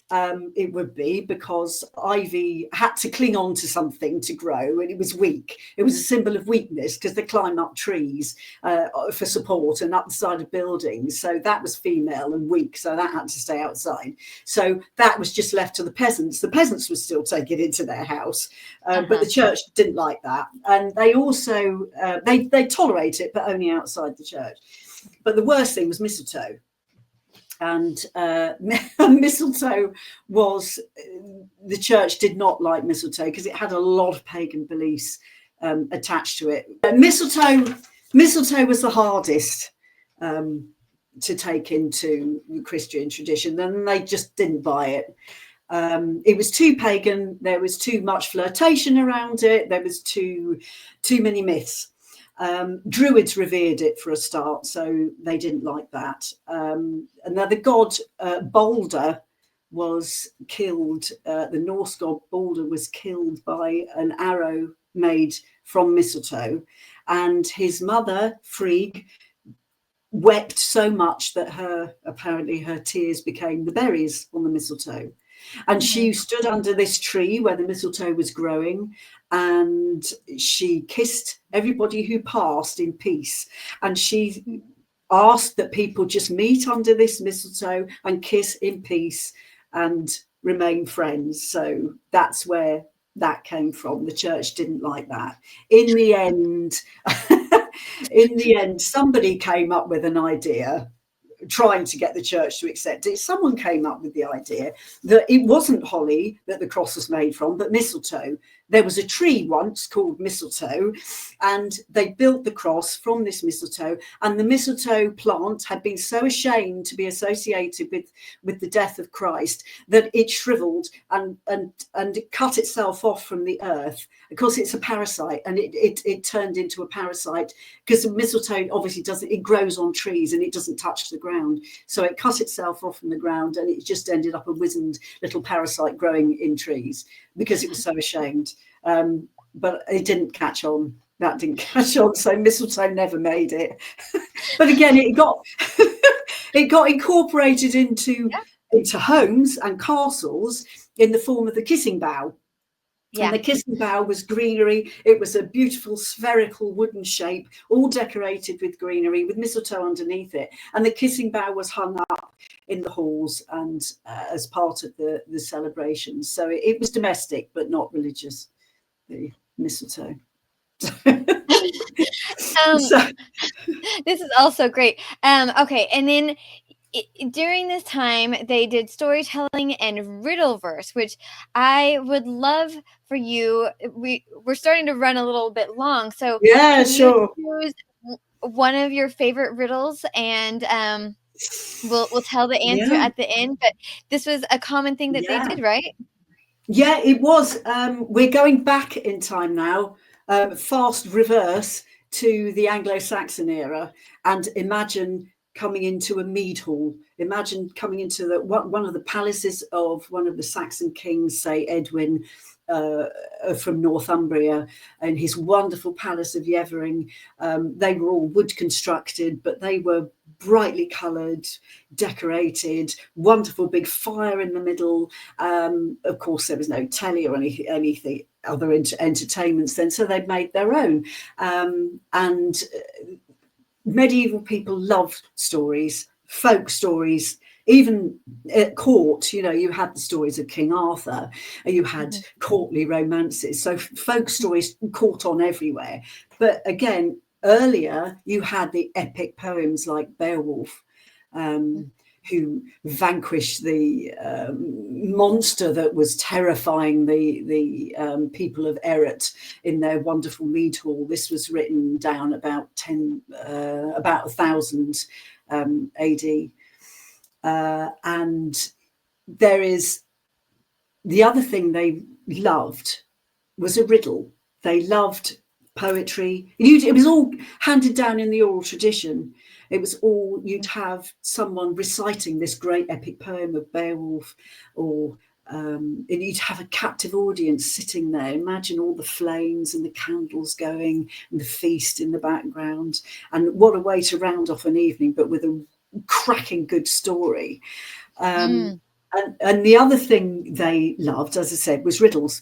It would be, because ivy had to cling on to something to grow, and it was weak. It was a symbol of weakness, because they climb up trees for support and up the side of buildings. So that was female and weak, so that had to stay outside. So that was just left to the peasants. The peasants would still take it into their house, but the church didn't like that, and they also they tolerate it, but only outside the church. But the worst thing was mistletoe. And mistletoe was, the church did not like mistletoe, because it had a lot of pagan beliefs attached to it. Mistletoe was the hardest to take into the Christian tradition, and they just didn't buy it. It was too pagan. There was too much flirtation around it. There was too many myths. Druids revered it for a start, so they didn't like that. And now the god Balder was killed. The Norse god Balder was killed by an arrow made from mistletoe, and his mother Frigg wept so much that apparently her tears became the berries on the mistletoe. And she stood under this tree where the mistletoe was growing, and she kissed everybody who passed in peace. And she asked that people just meet under this mistletoe and kiss in peace and remain friends. So that's where that came from. The church didn't like that. In the end, somebody came up with an idea, trying to get the church to accept it. Someone came up with the idea that it wasn't holly that the cross was made from, but mistletoe. There was a tree once called mistletoe, and they built the cross from this mistletoe, and the mistletoe plant had been so ashamed to be associated with the death of Christ that it shriveled and it cut itself off from the earth. Of course, it's a parasite, and it turned into a parasite, because the mistletoe obviously it grows on trees and it doesn't touch the ground. So it cut itself off from the ground, and it just ended up a wizened little parasite growing in trees, because it was so ashamed. But it didn't catch on. That didn't catch on. So mistletoe never made it. But again, it got incorporated into homes and castles in the form of the kissing bough. And the kissing bough was greenery. It was a beautiful spherical wooden shape, all decorated with greenery, with mistletoe underneath it. And the kissing bough was hung up in the halls and as part of the celebrations. So it was domestic, but not religious, the mistletoe. This is also great. Okay, and then during this time, they did storytelling and riddle verse, which I would love for you. We're starting to run a little bit long, so yeah, can sure. you choose one of your favorite riddles, and we'll tell the answer at the end. But this was a common thing that they did, right? Yeah, it was. We're going back in time now, fast reverse to the Anglo-Saxon era, and imagine coming into a mead hall. Imagine coming into one of the palaces of one of the Saxon kings, say Edwin from Northumbria, and his wonderful palace of Yevering. They were all wood constructed, but they were brightly coloured, decorated, wonderful big fire in the middle. Of course, there was no telly or anything other entertainments then, so they made their own. And medieval people loved stories, folk stories. Even at court, you had the stories of King Arthur, and you had courtly romances. So folk stories caught on everywhere. But again, earlier you had the epic poems like Beowulf, who vanquished the monster that was terrifying the people of Eret in their wonderful mead hall. This was written down about 1000 AD. And there is the other thing they loved was a riddle. They loved poetry. It was all handed down in the oral tradition. It was all, you'd have someone reciting this great epic poem of Beowulf, or and you'd have a captive audience sitting there. Imagine all the flames and the candles going and the feast in the background. And what a way to round off an evening, but with a cracking good story. And the other thing they loved, as I said, was riddles.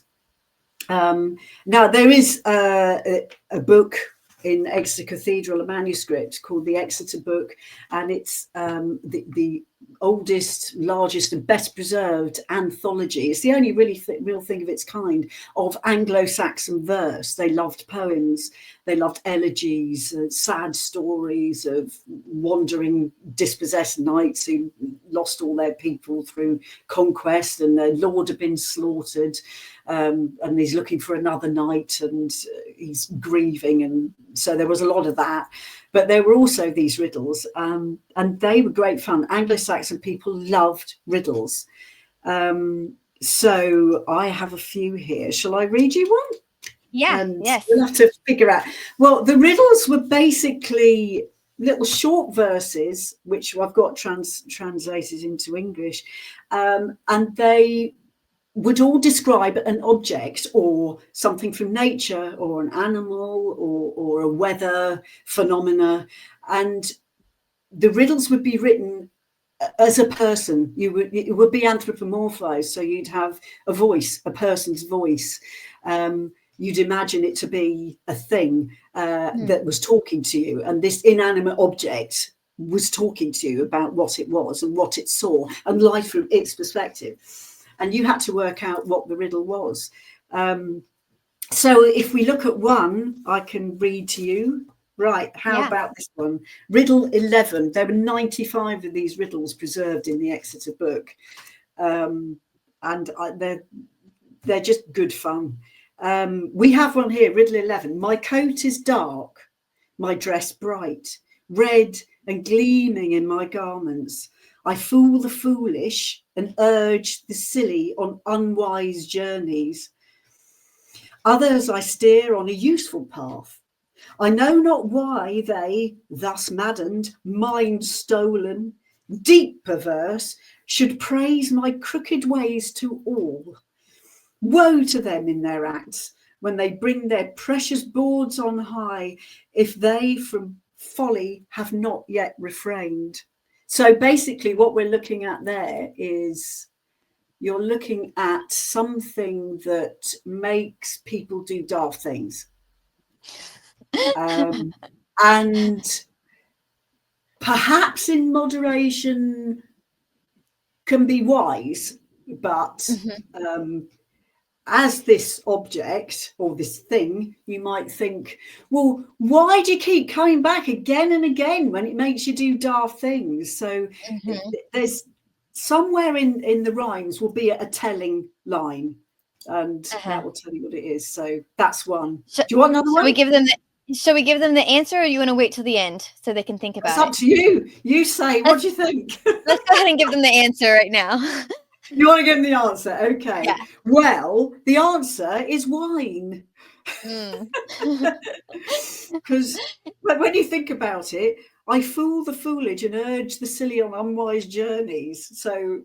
Now there is a book in Exeter Cathedral, a manuscript called the Exeter Book, and it's the oldest, largest and best preserved anthology. It's the only real thing of its kind of Anglo-Saxon verse. They loved poems, they loved elegies, sad stories of wandering dispossessed knights who lost all their people through conquest, and their lord had been slaughtered, and he's looking for another knight, and he's grieving, and so there was a lot of that. But there were also these riddles, and they were great fun. Anglo-Saxon people loved riddles. So I have a few here. Shall I read you one? Yeah, and yes. We'll have to figure out. Well, the riddles were basically little short verses, which I've got translated into English, and they would all describe an object or something from nature, or an animal, or a weather phenomena, and the riddles would be written as a person. It would be anthropomorphized, so you'd have a voice, a person's voice. You'd imagine it to be a thing that was talking to you, and this inanimate object was talking to you about what it was and what it saw and life from its perspective. And you had to work out what the riddle was. So if we look at one, I can read to you. Right, how about this one? Riddle 11. There were 95 of these riddles preserved in the Exeter Book. And they're just good fun. We have one here, Riddle 11. My coat is dark, my dress bright, red and gleaming in my garments. I fool the foolish and urge the silly on unwise journeys. Others I steer on a useful path. I know not why they, thus maddened, mind stolen, deep perverse, should praise my crooked ways to all. Woe to them in their acts when they bring their precious bawds on high, if they from folly have not yet refrained. So basically what we're looking at there is, you're looking at something that makes people do daft things. And perhaps in moderation can be wise, but as this object or this thing, you might think, well, why do you keep coming back again and again when it makes you do daft things? So there's somewhere in the rhymes will be a telling line, and that will tell you what it is. So that's one. Do you want another one? Shall we give them the answer, or do you want to wait till the end so they can think about it? It's up to you. You say, what do you think? Let's go ahead and give them the answer right now. You want to give them the answer? Okay. Yeah. Well, the answer is wine. Because when you think about it, I fool the foolish and urge the silly on unwise journeys. So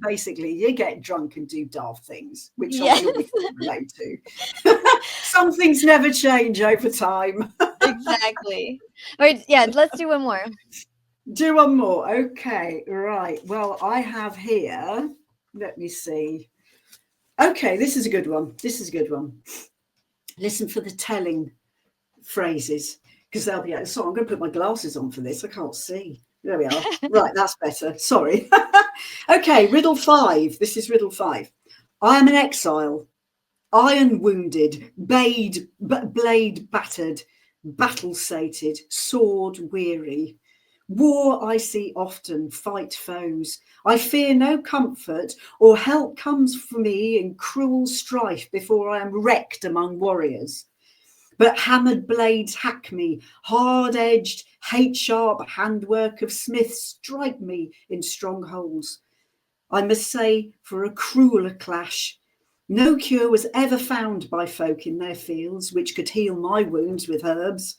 basically, you get drunk and do daft things, which I always relate to. Some things never change over time. Exactly. Right, yeah, let's do one more. Do one more. Okay, right. Well, I have here, let me see. Okay, this is a good one. Listen for the telling phrases, because they'll be so I'm going to put my glasses on for this. I can't see. There we are. Right, that's better. Sorry. Okay, riddle 5. This is riddle 5. I am an exile, iron wounded, blade battered, battle sated, sword weary. War I see often, fight foes. I fear no comfort or help comes for me in cruel strife before I am wrecked among warriors. But hammered blades hack me, hard-edged, hate-sharp handwork of smiths strike me in strongholds. I must say, for a crueler clash, no cure was ever found by folk in their fields which could heal my wounds with herbs.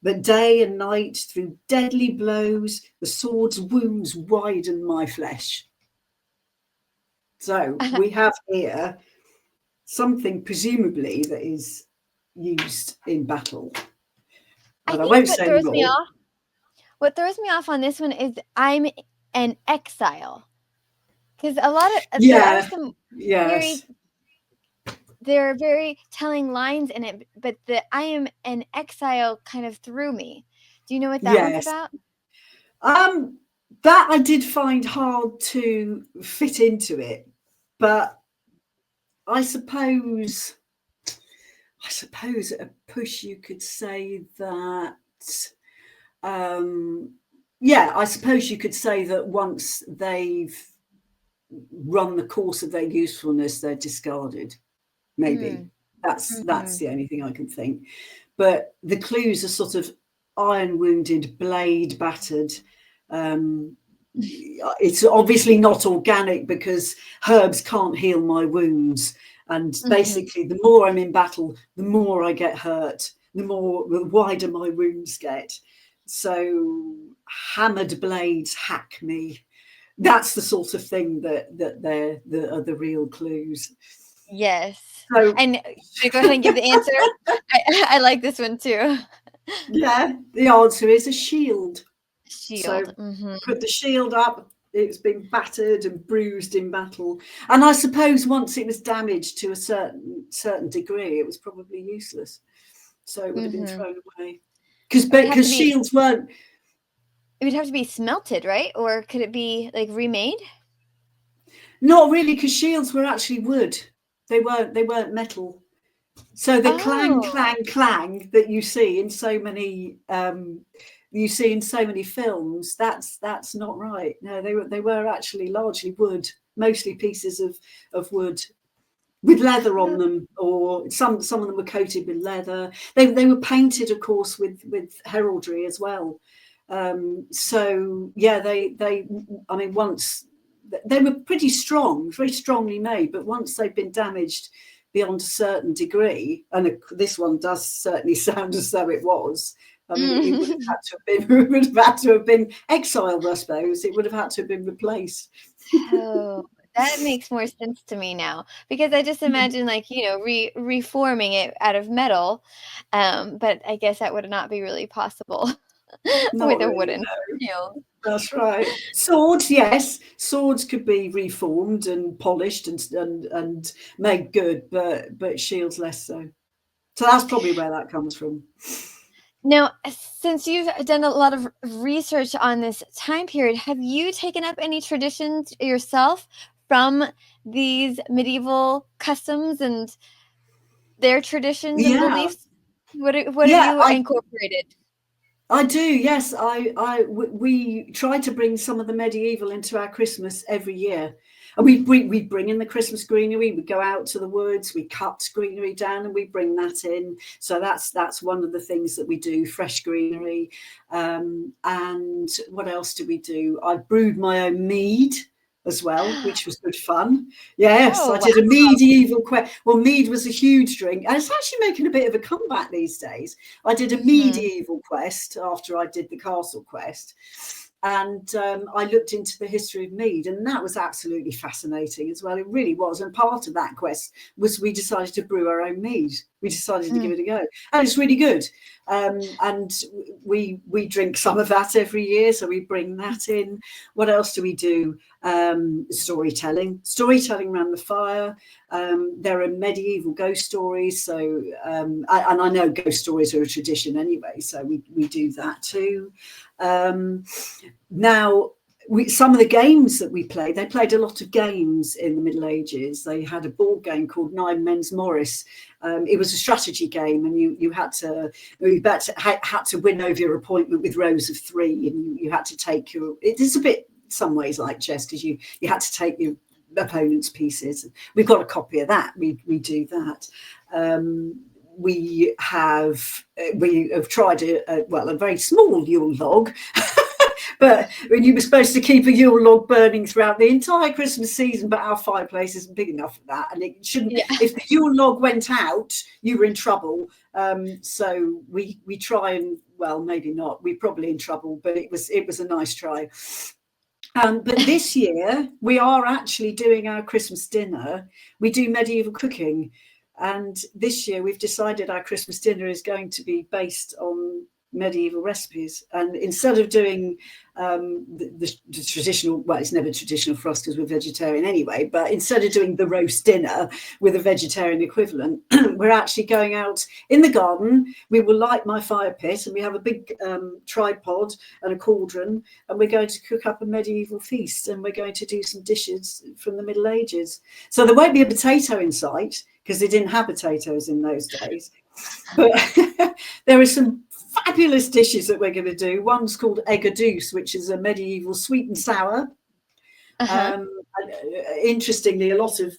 But day and night, through deadly blows, the sword's wounds widen my flesh. So we have here something presumably that is used in battle. But I won't say more. What throws me off on this one is I'm an exile. Because a lot of there are some there are very telling lines in it, but the I am an exile kind of threw me. Do you know what that one's about? That I did find hard to fit into it, but I suppose at a push you could say that I suppose you could say that once they've run the course of their usefulness, they're discarded. Maybe that's the only thing I can think. But the clues are sort of iron wounded, blade battered. It's obviously not organic because herbs can't heal my wounds. And basically, the more I'm in battle, the more I get hurt, the wider my wounds get. So hammered blades hack me. That's the sort of thing that are the real clues. Yes. So, and should I go ahead and give the answer? I like this one too. Yeah, the answer is a shield. So put the shield up. It's been battered and bruised in battle, and I suppose once it was damaged to a certain degree, it was probably useless. So it would have been thrown away. Because shields weren't. It would have to be smelted, right? Or could it be like remade? Not really, because shields were actually wood. They weren't metal. So the clang, clang, clang that you see in so many films, that's not right. No, they were actually largely wood, mostly pieces of wood with leather on them, or some of them were coated with leather. They were painted, of course, with heraldry as well. So yeah, once they were pretty strong, very strongly made, but once they've been damaged beyond a certain degree, and this one does certainly sound as though it was. I mean, it would have had to have been exiled, I suppose. It would have had to have been replaced. Oh, that makes more sense to me now, because I just imagine reforming it out of metal, but I guess that would not be really possible with a wooden shield. That's right. Swords, yes, swords could be reformed and polished and made good, but shields less so. So that's probably where that comes from. Now, since you've done a lot of research on this time period, have you taken up any traditions yourself from these medieval customs and their traditions and Yeah, beliefs? What have yeah, you incorporated? I do. Yes, we try to bring some of the medieval into our Christmas every year. And we bring in the Christmas greenery. We go out to the woods, we cut greenery down, and we bring that in. So that's one of the things that we do: fresh greenery. And what else do we do? I brewed my own mead as well, which was good fun. Yes, Oh, I wow. did a medieval quest. Well, mead was a huge drink, and it's actually making a bit of a comeback these days. I did a medieval quest after I did the castle quest. And I looked into the history of mead, and that was absolutely fascinating as well. It really was. And part of that quest was we decided to brew our own mead. We decided to give it a go, and it's really good. And we drink some of that every year, so we bring that in. What else do we do? Storytelling around the fire. There are medieval ghost stories, so and I know ghost stories are a tradition anyway, so we do that too. Now, some of the games that we played, they played a lot of games in the Middle Ages. They had a board game called Nine Men's Morris. It was a strategy game, and you had to win over your appointment with rows of three, and you had to take your. It is a bit some ways like chess, because you had to take your opponent's pieces. We've got a copy of that. We do that. We have tried a very small Yule log. But when you were supposed to keep a Yule log burning throughout the entire Christmas season, but our fireplace isn't big enough for that, and it shouldn't. Yeah. If the Yule log went out, you were in trouble. So we try and, well, maybe not. We're probably in trouble, but it was a nice try. But this year we are actually doing our Christmas dinner. We do medieval cooking, and this year we've decided our Christmas dinner is going to be based on medieval recipes. And instead of doing the traditional, well, it's never traditional for us because we're vegetarian anyway, but instead of doing the roast dinner with a vegetarian equivalent, we're actually going out in the garden. We will light my fire pit, and we have a big tripod and a cauldron, and we're going to cook up a medieval feast, and we're going to do some dishes from the Middle Ages. So there won't be a potato in sight, because they didn't have potatoes in those days, but there are some fabulous dishes that we're going to do. One's called egg a douce, which is a medieval sweet and sour. Interestingly,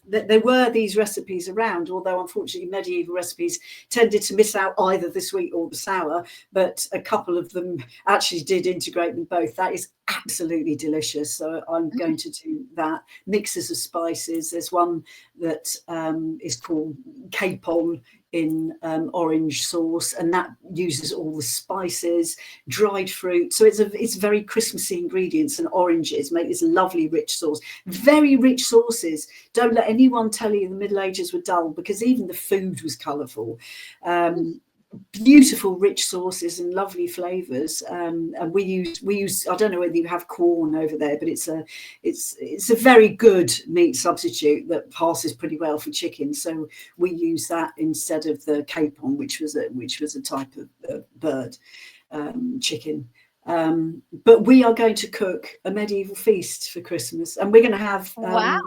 there were these recipes around, although unfortunately medieval recipes tended to miss out either the sweet or the sour, but a couple of them actually did integrate them both. That is absolutely delicious, so I'm going to do that. Mixes of spices. There's one that is called capon in orange sauce, and that uses all the spices, dried fruit. So it's very Christmassy ingredients, and oranges make this lovely rich sauce. Very rich sauces. Don't let anyone tell you the Middle Ages were dull, because even the food was colourful. Beautiful rich sauces and lovely flavors, and we use I don't know whether you have corn over there, but it's a very good meat substitute that passes pretty well for chicken, so we use that instead of the capon, which was a type of bird chicken. But we are going to cook a medieval feast for Christmas, and we're going to have wow.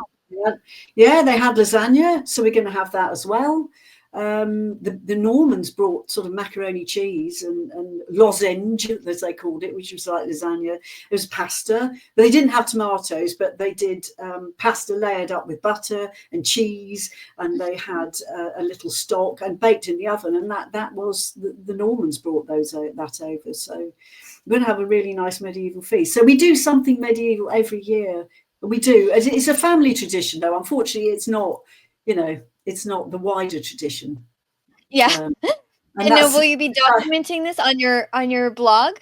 Yeah, they had lasagna, so we're going to have that as well. The Normans brought sort of macaroni cheese and lozenge, as they called it, which was like lasagna. It was pasta. They didn't have tomatoes, but they did pasta layered up with butter and cheese, and they had a little stock and baked in the oven. And that was the Normans brought that over. So we're going to have a really nice medieval feast. So we do something medieval every year. We do. It's a family tradition, though. Unfortunately, it's not. It's not the wider tradition. Yeah. And now, will you be documenting this on your blog,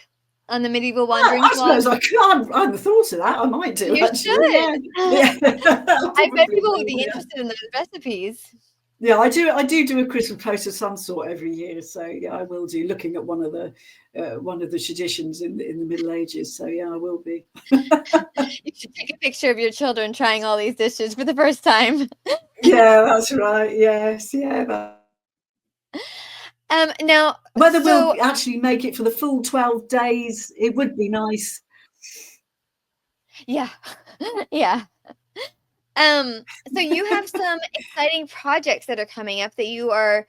on the Medieval Wanderings blog? I suppose I can't. I hadn't thought of that. I might do. You actually. should. Yeah. I bet people would be interested in those recipes. Yeah, I do a Christmas post of some sort every year. So yeah, I will do, looking at one of the traditions in the Middle Ages. So yeah, I will be. You should take a picture of your children trying all these dishes for the first time. Yeah, that's right. Yes, yeah. Now, Whether we'll so actually make it for the full 12 days, it would be nice. yeah, yeah. So you have some exciting projects that are coming up that you are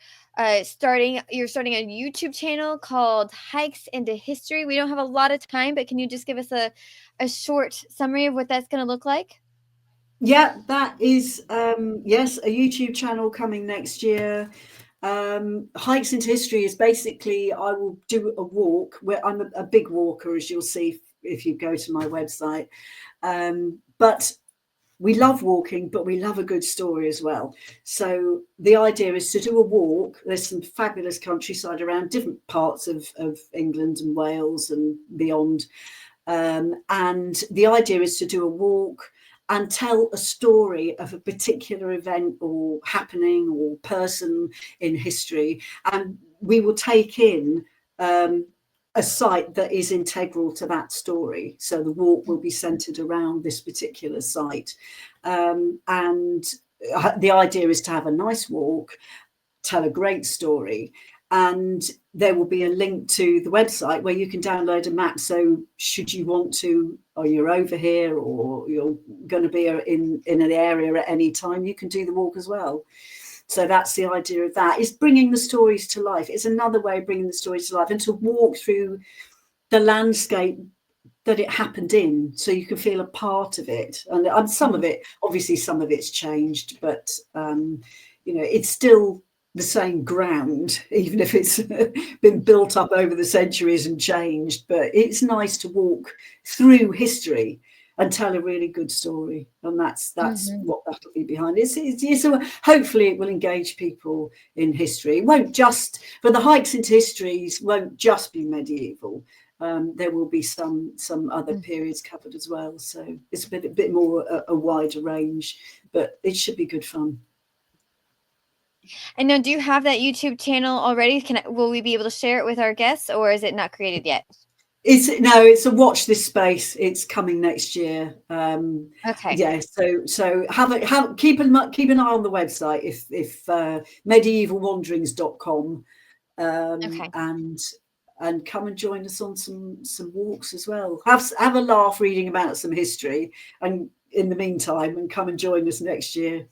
starting. You're starting a YouTube channel called Hikes into History. We don't have a lot of time, but can you just give us a short summary of what that's going to look like? Yeah, that is yes, a YouTube channel coming next year. Hikes into History is basically, I will do a walk where I'm a big walker, as you'll see if you go to my website. But we love walking, but we love a good story as well. So the idea is to do a walk. There's some fabulous countryside around different parts of England and Wales and beyond. And the idea is to do a walk and tell a story of a particular event or happening or person in history. And we will take in a site that is integral to that story. So the walk will be centered around this particular site. And the idea is to have a nice walk, tell a great story, and there will be a link to the website where you can download a map. So should you want to, or you're over here, or you're going to be in an area at any time, you can do the walk as well. So that's the idea of that, is bringing the stories to life. It's another way of bringing the stories to life, and to walk through the landscape that it happened in, so you can feel a part of it. And some of it, obviously some of it's changed, but it's still the same ground, even if it's been built up over the centuries and changed. But it's nice to walk through history and tell a really good story, and that's what that'll be behind. Hopefully it will engage people in history. It won't just, for the Hikes into Histories, won't just be medieval. There will be some other periods covered as well. So it's a bit more a wider range, but it should be good fun. And now, do you have that YouTube channel already? Will we be able to share it with our guests, or is it not created yet? It's a watch this space. It's coming next year. Okay. Yeah. So keep an eye on the website if medievalwanderings.com, Okay. and come and join us on some walks as well. Have a laugh reading about some history, and in the meantime, and come and join us next year.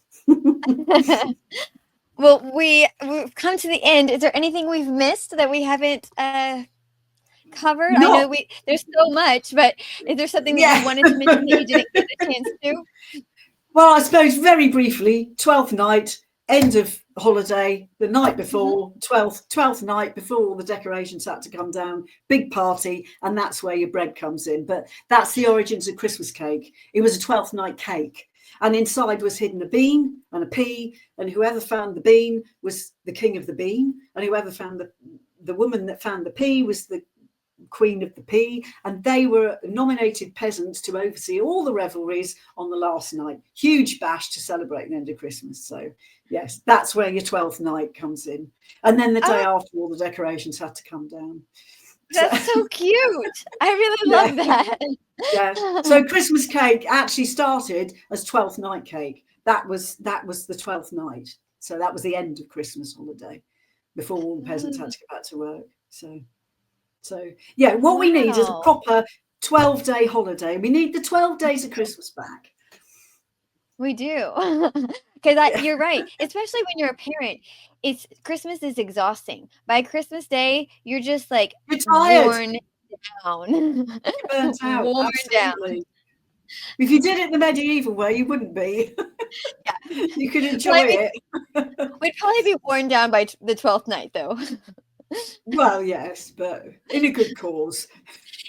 Well, we've come to the end. Is there anything we've missed that we haven't covered? I know there's so much, but is there something that you wanted to mention that you didn't get a chance to? Well, I suppose very briefly, 12th night, end of holiday, the night before, 12th night before all the decorations had to come down, big party, and that's where your bread comes in. But that's the origins of Christmas cake. It was a 12th night cake, and inside was hidden a bean and a pea, and whoever found the bean was the king of the bean, and whoever found the woman that found the pea was the queen of the pea, and they were nominated peasants to oversee all the revelries on the last night. Huge bash to celebrate the end of Christmas. So yes, that's where your 12th night comes in, and then the day after, all the decorations had to come down. That's so cute. I really love that. Yeah. So Christmas cake actually started as 12th night cake. That was the 12th night. So that was the end of Christmas holiday, before all the peasants had to go back to work. So yeah, what we need is a proper 12-day holiday. We need the 12 days of Christmas back. We do. Because you're right. Especially when you're a parent. Christmas is exhausting. By Christmas Day, you're just like You're tired. Worn down. You're burnt out. Worn Absolutely. down. If you did it the medieval way, you wouldn't be. Yeah. You could enjoy it. We'd probably be worn down by the 12th night, though. Well, yes, but in a good cause.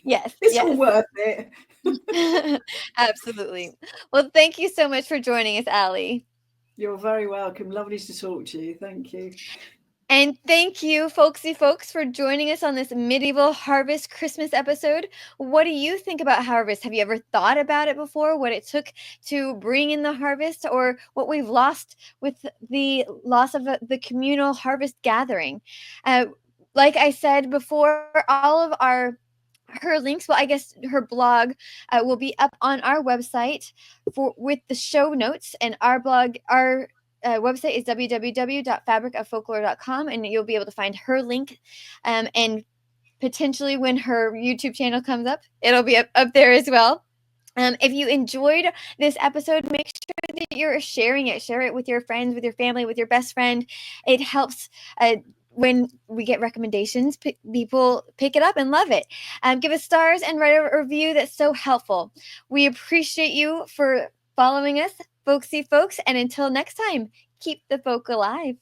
Yes. It's all worth it. Absolutely. Well, thank you so much for joining us, Allie. You're very welcome. Lovely to talk to you. Thank you. And thank you, folksy folks, for joining us on this medieval harvest Christmas episode. What do you think about harvest? Have you ever thought about it before? What it took to bring in the harvest, or what we've lost with the loss of the communal harvest gathering? Like I said before, all of her links, well, I guess her blog will be up on our website with the show notes, and our blog, our website is www.fabricoffolklore.com, and you'll be able to find her link, and potentially when her YouTube channel comes up, it'll be up there as well. If you enjoyed this episode, make sure that you're sharing it. Share it with your friends, with your family, with your best friend. It helps when we get recommendations, people pick it up and love it. Give us stars and write a review. That's so helpful. We appreciate you for following us, folksy folks. And until next time, keep the folk alive.